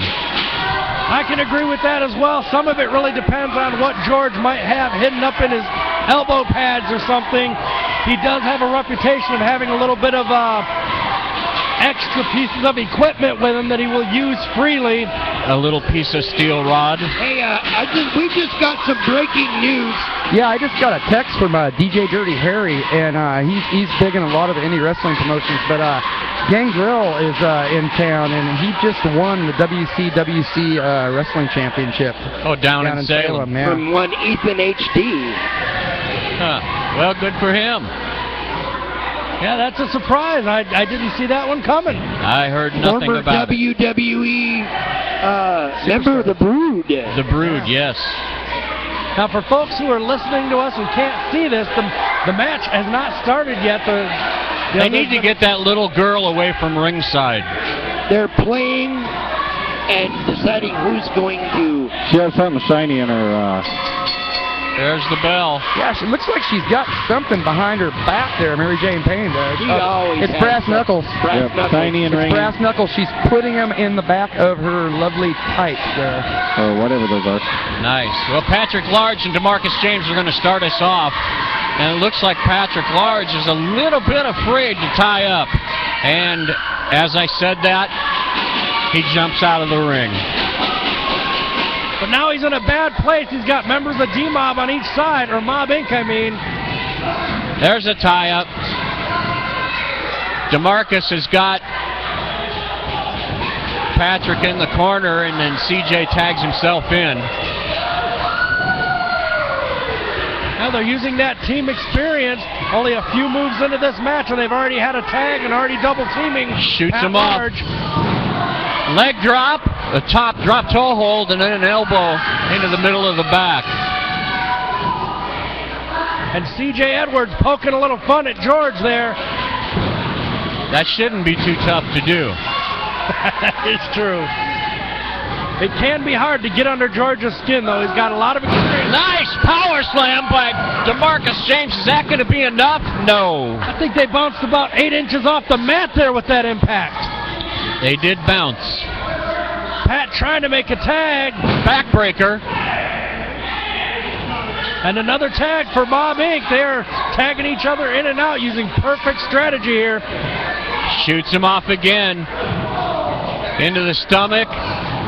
I can agree with that as well. Some of it really depends on what George might have hidden up in his elbow pads or something. He does have a reputation of having a little bit of extra pieces of equipment with him that he will use freely. A little piece of steel rod. Hey, we just got some breaking news. Yeah, I just got a text from DJ Dirty Harry, and he's big in a lot of the indie wrestling promotions, but Gangrel is in town, and he just won the WCWC Wrestling Championship. Oh, down in Salem. Yeah. From one Ethan HD. Huh. Well, good for him. Yeah, that's a surprise. I didn't see that one coming. I heard nothing Former about WWE member of the Brood. The Brood, yes. Now, for folks who are listening to us and can't see this, the match has not started yet. They need to get that little girl away from ringside. They're playing and deciding who's going to... She has something shiny in her... There's the bell. Yeah, it looks like she's got something behind her back there, Mary Jane Payne does. It's brass knuckles. Shiny and ringing. Brass knuckles. She's putting them in the back of her lovely tights there. Or whatever those are. Nice. Well, Patrick Large and DeMarcus James are going to start us off. And it looks like Patrick Large is a little bit afraid to tie up. And as I said that, he jumps out of the ring. But now he's in a bad place. He's got members of D-Mob on each side, or Mob Inc., I mean. There's a tie-up. DeMarcus has got Patrick in the corner, and then CJ tags himself in. Now they're using that team experience. Only a few moves into this match, and they've already had a tag and already double-teaming. Shoots him off. Leg drop, a top drop toe hold, and then an elbow into the middle of the back. And C.J. Edwards poking a little fun at George there. That shouldn't be too tough to do. It's true. It can be hard to get under George's skin, though. He's got a lot of experience. Nice power slam by DeMarcus James. Is that going to be enough? No. I think they bounced about 8 inches off the mat there with that impact. They did bounce. Pat trying to make a tag. Backbreaker. And another tag for Mob Inc. They're tagging each other in and out using perfect strategy here. Shoots him off again. Into the stomach.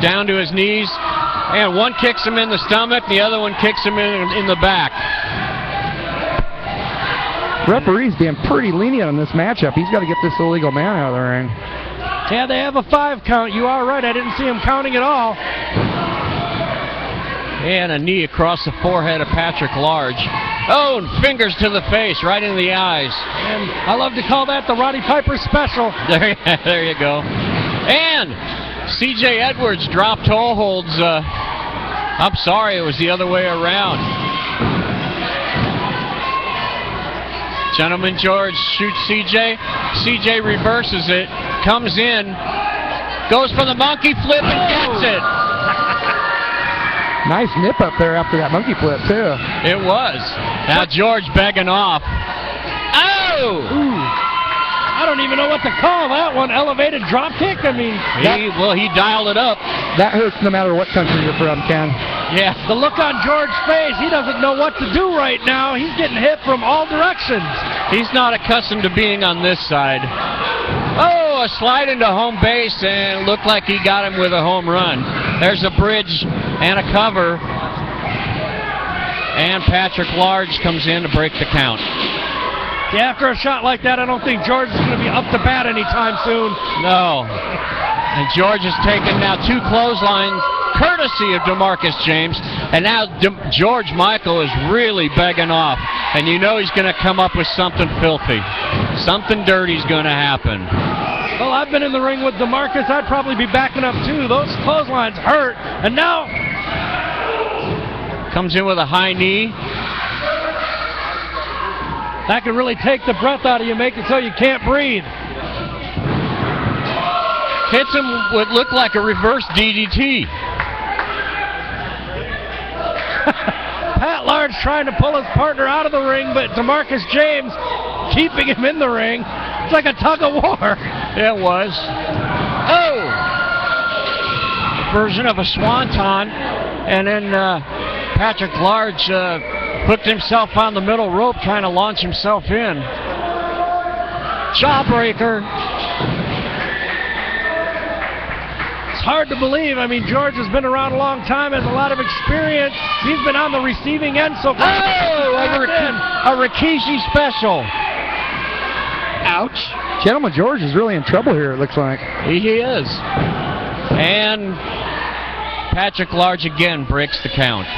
Down to his knees. And one kicks him in the stomach. The other one kicks him in the back. Referee's being pretty lenient on this matchup. He's got to get this illegal man out of the ring. Yeah, they have a 5 count. You are right. I didn't see him counting at all. And a knee across the forehead of Patrick Large. Oh, and fingers to the face, right in the eyes. And I love to call that the Roddy Piper special. There you go. And C.J. Edwards dropped toe holds. I'm sorry, it was the other way around. Gentleman George shoots C.J. C.J. reverses it, comes in, goes for the monkey flip and gets it. Nice nip up there after that monkey flip, too. It was. Now George begging off. Oh! I don't even know what to call that one. Elevated drop kick? I mean... He dialed it up. That hurts no matter what country you're from, Ken. Yeah, the look on George's face, he doesn't know what to do right now. He's getting hit from all directions. He's not accustomed to being on this side. Oh, a slide into home base, and looked like he got him with a home run. There's a bridge and a cover. And Patrick Large comes in to break the count. Yeah, after a shot like that, I don't think George is going to be up to bat anytime soon. No. And George has taken now 2 clotheslines, courtesy of DeMarcus James. And now George Michael is really begging off. And you know he's going to come up with something filthy. Something dirty is going to happen. Well, I've been in the ring with DeMarcus. I'd probably be backing up too. Those clotheslines hurt. And now... comes in with a high knee. That can really take the breath out of you, make it so you can't breathe. Hits him what looked like a reverse DDT. Pat Large trying to pull his partner out of the ring, but DeMarcus James keeping him in the ring. It's like a tug of war. It was. Oh! Version of a swanton. And then Patrick Large hooked himself on the middle rope trying to launch himself in. Jawbreaker. It's hard to believe. I mean, George has been around a long time, has a lot of experience. He's been on the receiving end so far. Oh, a Rikishi special. Ouch. Gentleman George is really in trouble here, it looks like. He is. And Patrick Large again breaks the count.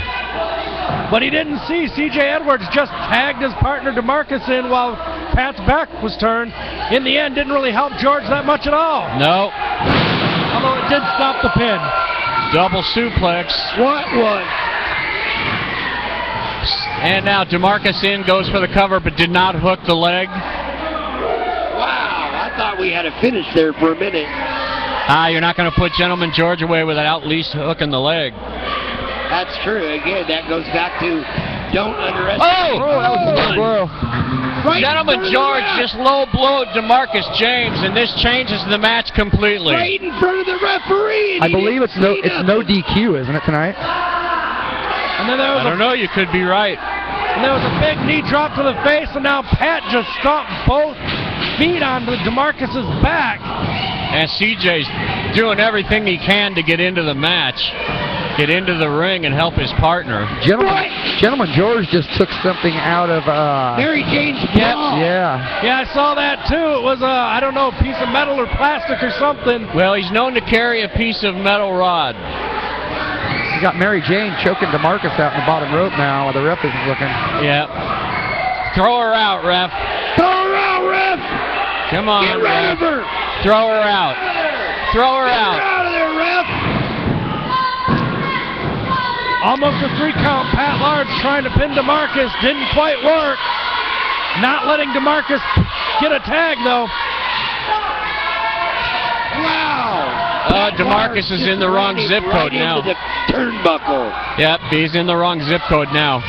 But he didn't see C.J. Edwards just tagged his partner DeMarcus in while Pat's back was turned. In the end, didn't really help George that much at all. No. Although it did stop the pin. Double suplex. What? And now DeMarcus in, goes for the cover, but did not hook the leg. Wow, I thought we had a finish there for a minute. You're not going to put Gentleman George away without at least hooking the leg. That's true. Again, that goes back to don't underestimate. Oh, that was a low blow. Right Gentleman George just low blowed DeMarcus James, and this changes the match completely. Right in front of the referee. I believe it's no DQ, isn't it, tonight? And then there was I don't know, you could be right. And there was a big knee drop to the face, and now Pat just stomped both feet onto DeMarcus's back. And CJ's doing everything he can to get into the match, get into the ring and help his partner. Gentleman George just took something out of Mary Jane's bra. Yeah, I saw that too. It was I don't know, a piece of metal or plastic or something. Well, he's known to carry a piece of metal rod. He's got Mary Jane choking DeMarcus out in the bottom rope now while the ref isn't looking. Yeah. Throw her out, ref. Throw her out, ref. Come on, Get rid ref. of her. Throw her out. Throw her Get out. her out of there, ref. Almost a 3 count. Pat Large trying to pin DeMarcus. Didn't quite work. Not letting DeMarcus get a tag, though. Wow. DeMarcus is in the wrong zip code now. Into the turnbuckle. Yep, he's in the wrong zip code now.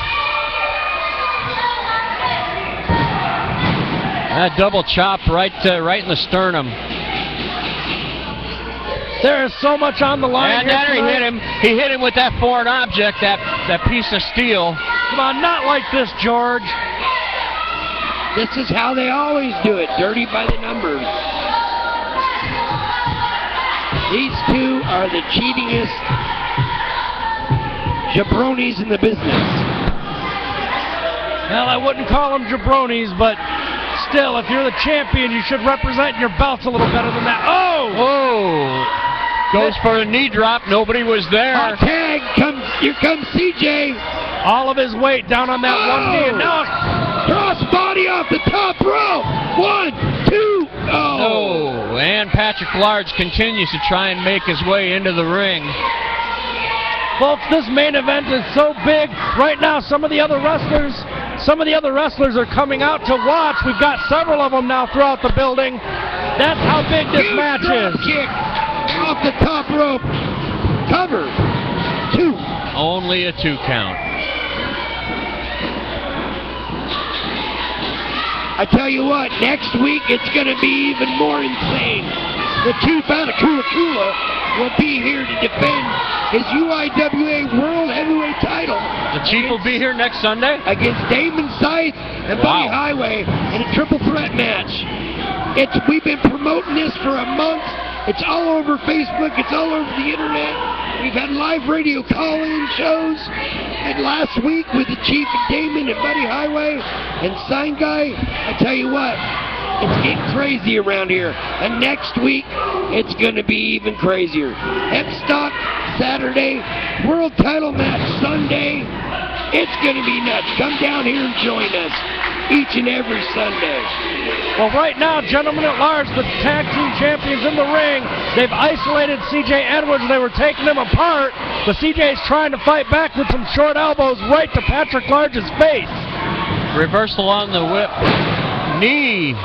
That double chop right in the sternum. There is so much on the line. And then he hit him. He hit him with that foreign object, that piece of steel. Come on, not like this, George. This is how they always do it. Dirty by the numbers. These two are the cheatingest jabronis in the business. Well, I wouldn't call them jabronis, but still, if you're the champion, you should represent your belts a little better than that. Oh! Whoa! Goes for a knee drop. Nobody was there. Hot tag. Here comes CJ. All of his weight down on that one knee. And now cross body off the top rope. 1, 2. Oh, and Patrick Large continues to try and make his way into the ring. Folks, this main event is so big. Right now, some of the other wrestlers are coming out to watch. We've got several of them now throughout the building. That's how big this match is. Kick off the top rope. Cover. 2. Only a 2 count. I tell you what, next week it's going to be even more insane. The Chief out of Kula will be here to defend his UIWA World Heavyweight title. The Chief will be here next Sunday? Against Damon Scythe and Buddy Highway in a triple threat match. We've been promoting this for a month. It's all over Facebook. It's all over the internet. We've had live radio call-in shows. And last week with the Chief and Damon and Buddy Highway and Sign Guy, I tell you what, it's getting crazy around here. And next week, it's going to be even crazier. Hepstock Saturday, World Title Match Sunday. It's going to be nuts. Come down here and join us each and every Sunday. Well, right now, gentlemen at large, the tag team champions in the ring. They've isolated C.J. Edwards. They were taking him apart, but C.J.'s trying to fight back with some short elbows right to Patrick Large's face. Reversal on the whip. Knee.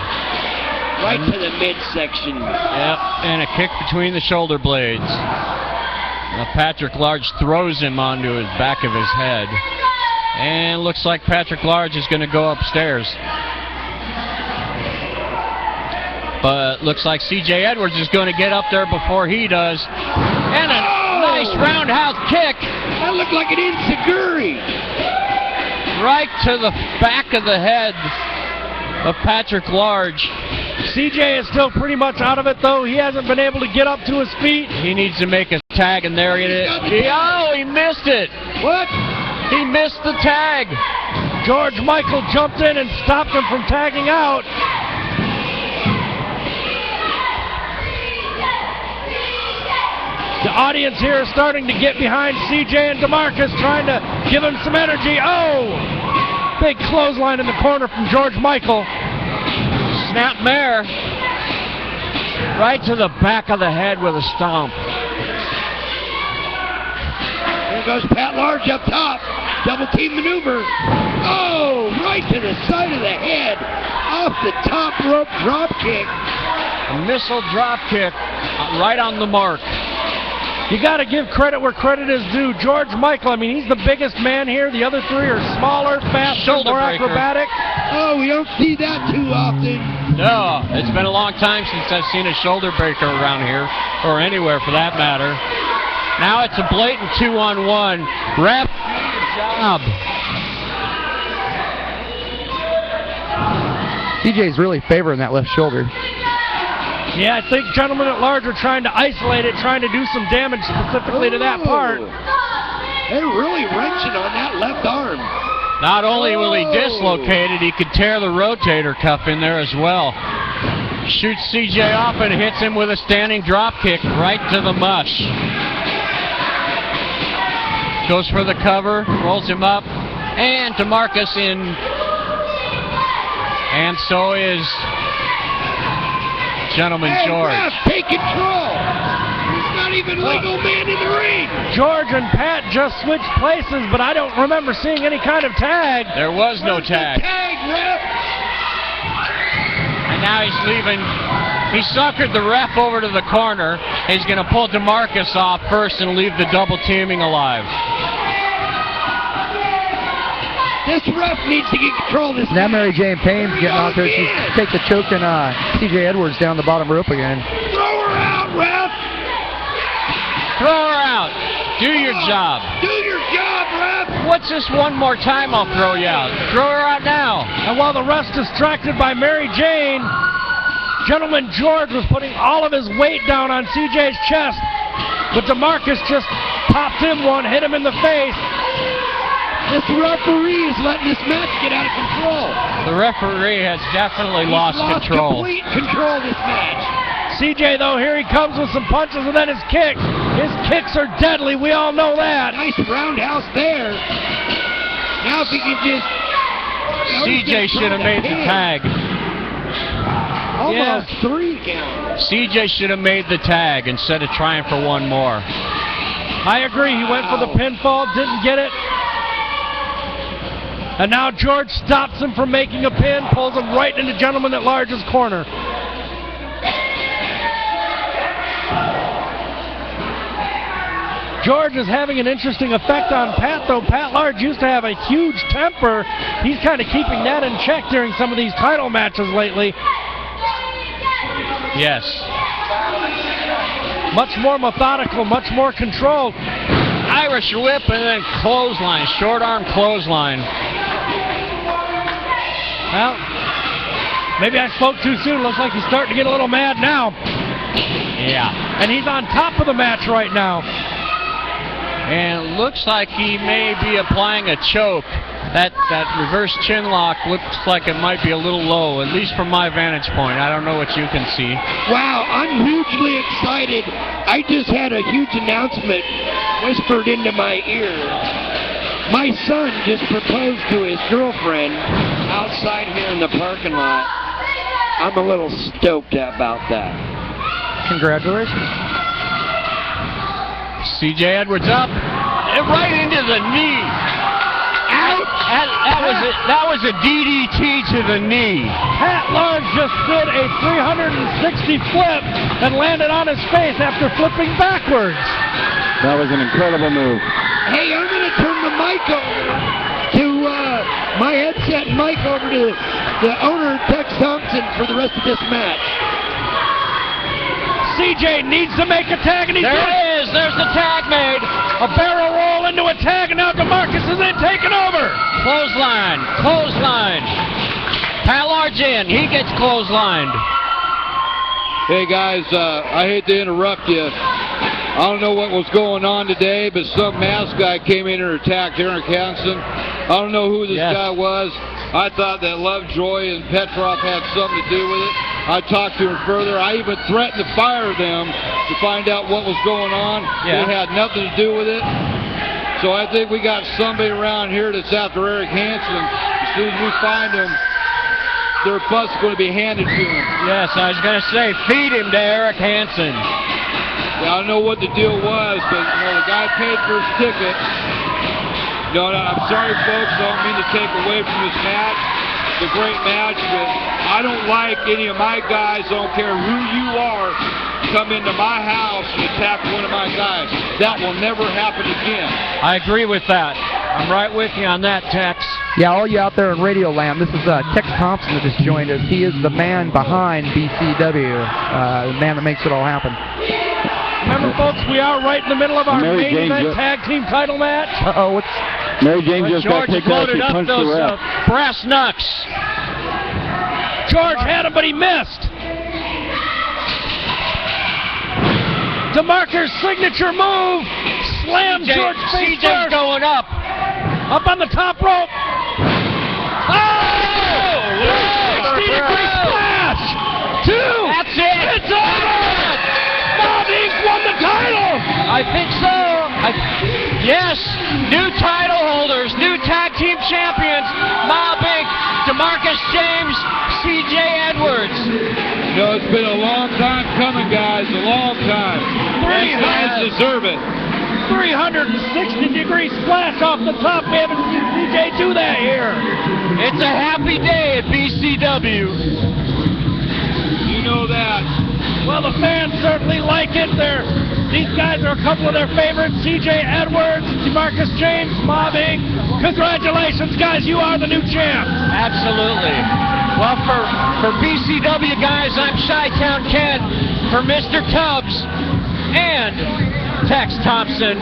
Right to the midsection. Yep, and a kick between the shoulder blades. Now Patrick Large throws him onto his back of his head. And looks like Patrick Large is going to go upstairs. But looks like C.J. Edwards is going to get up there before he does. And a nice roundhouse kick. That looked like an enziguri. Right to the back of the head of Patrick Large. C.J. is still pretty much out of it, though. He hasn't been able to get up to his feet. He needs to make a tag, and there it is. He missed it. What? He missed the tag. George Michael jumped in and stopped him from tagging out. The audience here is starting to get behind C.J. and DeMarcus, trying to give him some energy. Oh! Big clothesline in the corner from George Michael. Snap mare. Right to the back of the head with a stomp. There goes Pat Large up top. Double team maneuver. Oh, right to the side of the head. Off the top rope drop kick. A missile drop kick right on the mark. You got to give credit where credit is due. George Michael, I mean, he's the biggest man here. The other three are smaller, faster, more acrobatic. Oh, we don't see that too often. No, it's been a long time since I've seen a shoulder breaker around here, or anywhere for that matter. Now it's a blatant 2-on-1. Ref, good job. CJ's really favoring that left shoulder. Yeah, I think gentlemen at large are trying to isolate it, trying to do some damage specifically to that part. They're really wrenching on that left arm. Not only will he dislocate it, he could tear the rotator cuff in there as well. Shoots CJ off and hits him with a standing drop kick right to the mush. Goes for the cover, rolls him up, and DeMarcus in. And so is Gentleman George. Ref, take control. He's not even legal man in the ring. George and Pat just switched places, but I don't remember seeing any kind of tag. There was no Where's tag. the tag, ref? And now he's leaving. He suckered the ref over to the corner. He's going to pull DeMarcus off first and leave the double teaming alive. This ref needs to get control of this. Now Mary Jane Payne's getting out there. She's taking the choke and C.J. Edwards down the bottom rope again. Throw her out, ref. Throw her out. Do your job. Do your job, ref. What's this one more time? I'll throw you out. Throw her out now. And while the ref's distracted by Mary Jane, Gentleman George was putting all of his weight down on CJ's chest, but DeMarcus just popped him one, hit him in the face. This referee is letting this match get out of control. The referee has definitely lost control. Complete control of this match. CJ, though, here he comes with some punches and then his kicks. His kicks are deadly. We all know that. Nice roundhouse there. Now if he can just... CJ should have made the tag. Almost 3 count. CJ should have made the tag instead of trying for one more. I agree. He went for the pinfall, didn't get it. And now George stops him from making a pin, pulls him right into Gentleman at Large's corner. George is having an interesting effect on Pat, though. Pat Large used to have a huge temper. He's kind of keeping that in check during some of these title matches lately. Yes. Much more methodical, much more controlled. Irish whip and then clothesline, short arm clothesline. Well, maybe I spoke too soon. Looks like he's starting to get a little mad now. Yeah. And he's on top of the match right now. And looks like he may be applying a choke. That reverse chin lock looks like it might be a little low, at least from my vantage point. I don't know what you can see. Wow, I'm hugely excited. I just had a huge announcement whispered into my ear. My son just proposed to his girlfriend outside here in the parking lot. I'm a little stoked about that. Congratulations. C.J. Edwards up, and right into the knee. That was a DDT to the knee. Pat Large just did a 360 flip and landed on his face after flipping backwards. That was an incredible move. Hey, I'm going to turn the mic over to my headset mic over to the owner, Tex Thompson, for the rest of this match. CJ needs to make a tag, and he's there it is. There's the tag made. A barrel roll into a tag, and now DeMarcus is in, taking over. Clothesline, clothesline. Pat Large in. He gets clotheslined. Hey guys, I hate to interrupt you. I don't know what was going on today, but some masked guy came in and attacked Eric Hansen. I don't know who this guy was. I thought that Lovejoy and Petrov had something to do with it. I talked to him further. I even threatened to fire them to find out what was going on. Yeah. They had nothing to do with it. So I think we got somebody around here that's after Eric Hansen. As soon as we find him, their bus is going to be handed to him. Yes, I was going to say, feed him to Eric Hansen. Yeah, I don't know what the deal was, but the guy paid for his ticket. No, I'm sorry, folks. I don't mean to take away from this match. It's a great match, but I don't like any of my guys, I don't care who you are, come into my house and attack one of my guys. That will never happen again. I agree with that. I'm right with you on that, Tex. Yeah, all you out there in Radio Land, this is Tex Thompson that just joined us. He is the man behind BCW, the man that makes it all happen. Remember, folks, we are right in the middle of our main event tag team title match. What's... Mary Jane just got George kicked out. She loaded up punched those the ref. brass knucks. George had him, but he missed. DeMarcus' signature move slams George face CJ's first. going up. Up on the top rope. Oh! 60-degree splash. 2. That's it. It's over. Bob Inc. won the title. I think so. Yes, new title holders, new tag team champions, Mob Inc., DeMarcus James, C.J. Edwards. It's been a long time coming, guys, a long time. These guys deserve it. 360-degree splash off the top. We haven't seen C.J. do that here. It's a happy day at BCW. You know that. Well, the fans certainly like it. These guys are a couple of their favorites. C.J. Edwards, DeMarcus James, Mob Inc. Congratulations, guys. You are the new champ. Absolutely. Well, for BCW guys, I'm Chi-Town Ken. For Mr. Tubbs and Tex Thompson,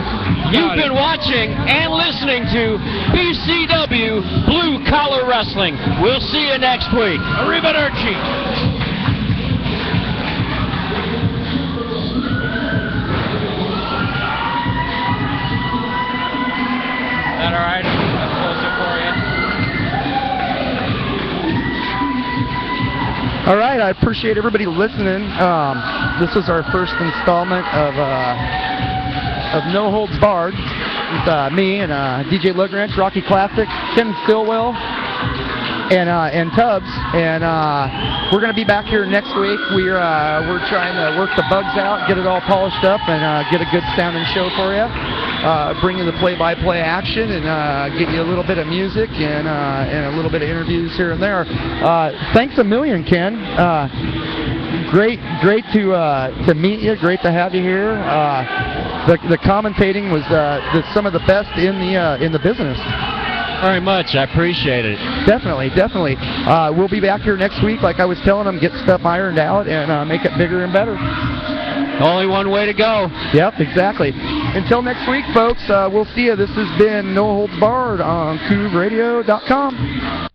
you've been watching and listening to BCW Blue Collar Wrestling. We'll see you next week. Arrivederci. All right, I'll close it for you. All right, I appreciate everybody listening. This is our first installment of No Holds Barred with me and DJ Lugranch, Rocky Classic, Ken Stillwell, and Tubbs. And we're going to be back here next week. We're trying to work the bugs out, get it all polished up, and get a good sounding show for you. Bring you the play-by-play action and get you a little bit of music and a little bit of interviews here and there. Thanks a million, Ken. great to meet you. Great to have you here. The commentating was some of the best in the business. Very much. I appreciate it. Definitely. We'll be back here next week, like I was telling them, get stuff ironed out and make it bigger and better. Only one way to go. Yep, exactly. Until next week, folks, we'll see you. This has been No Holds Barred on KouvRadio.com.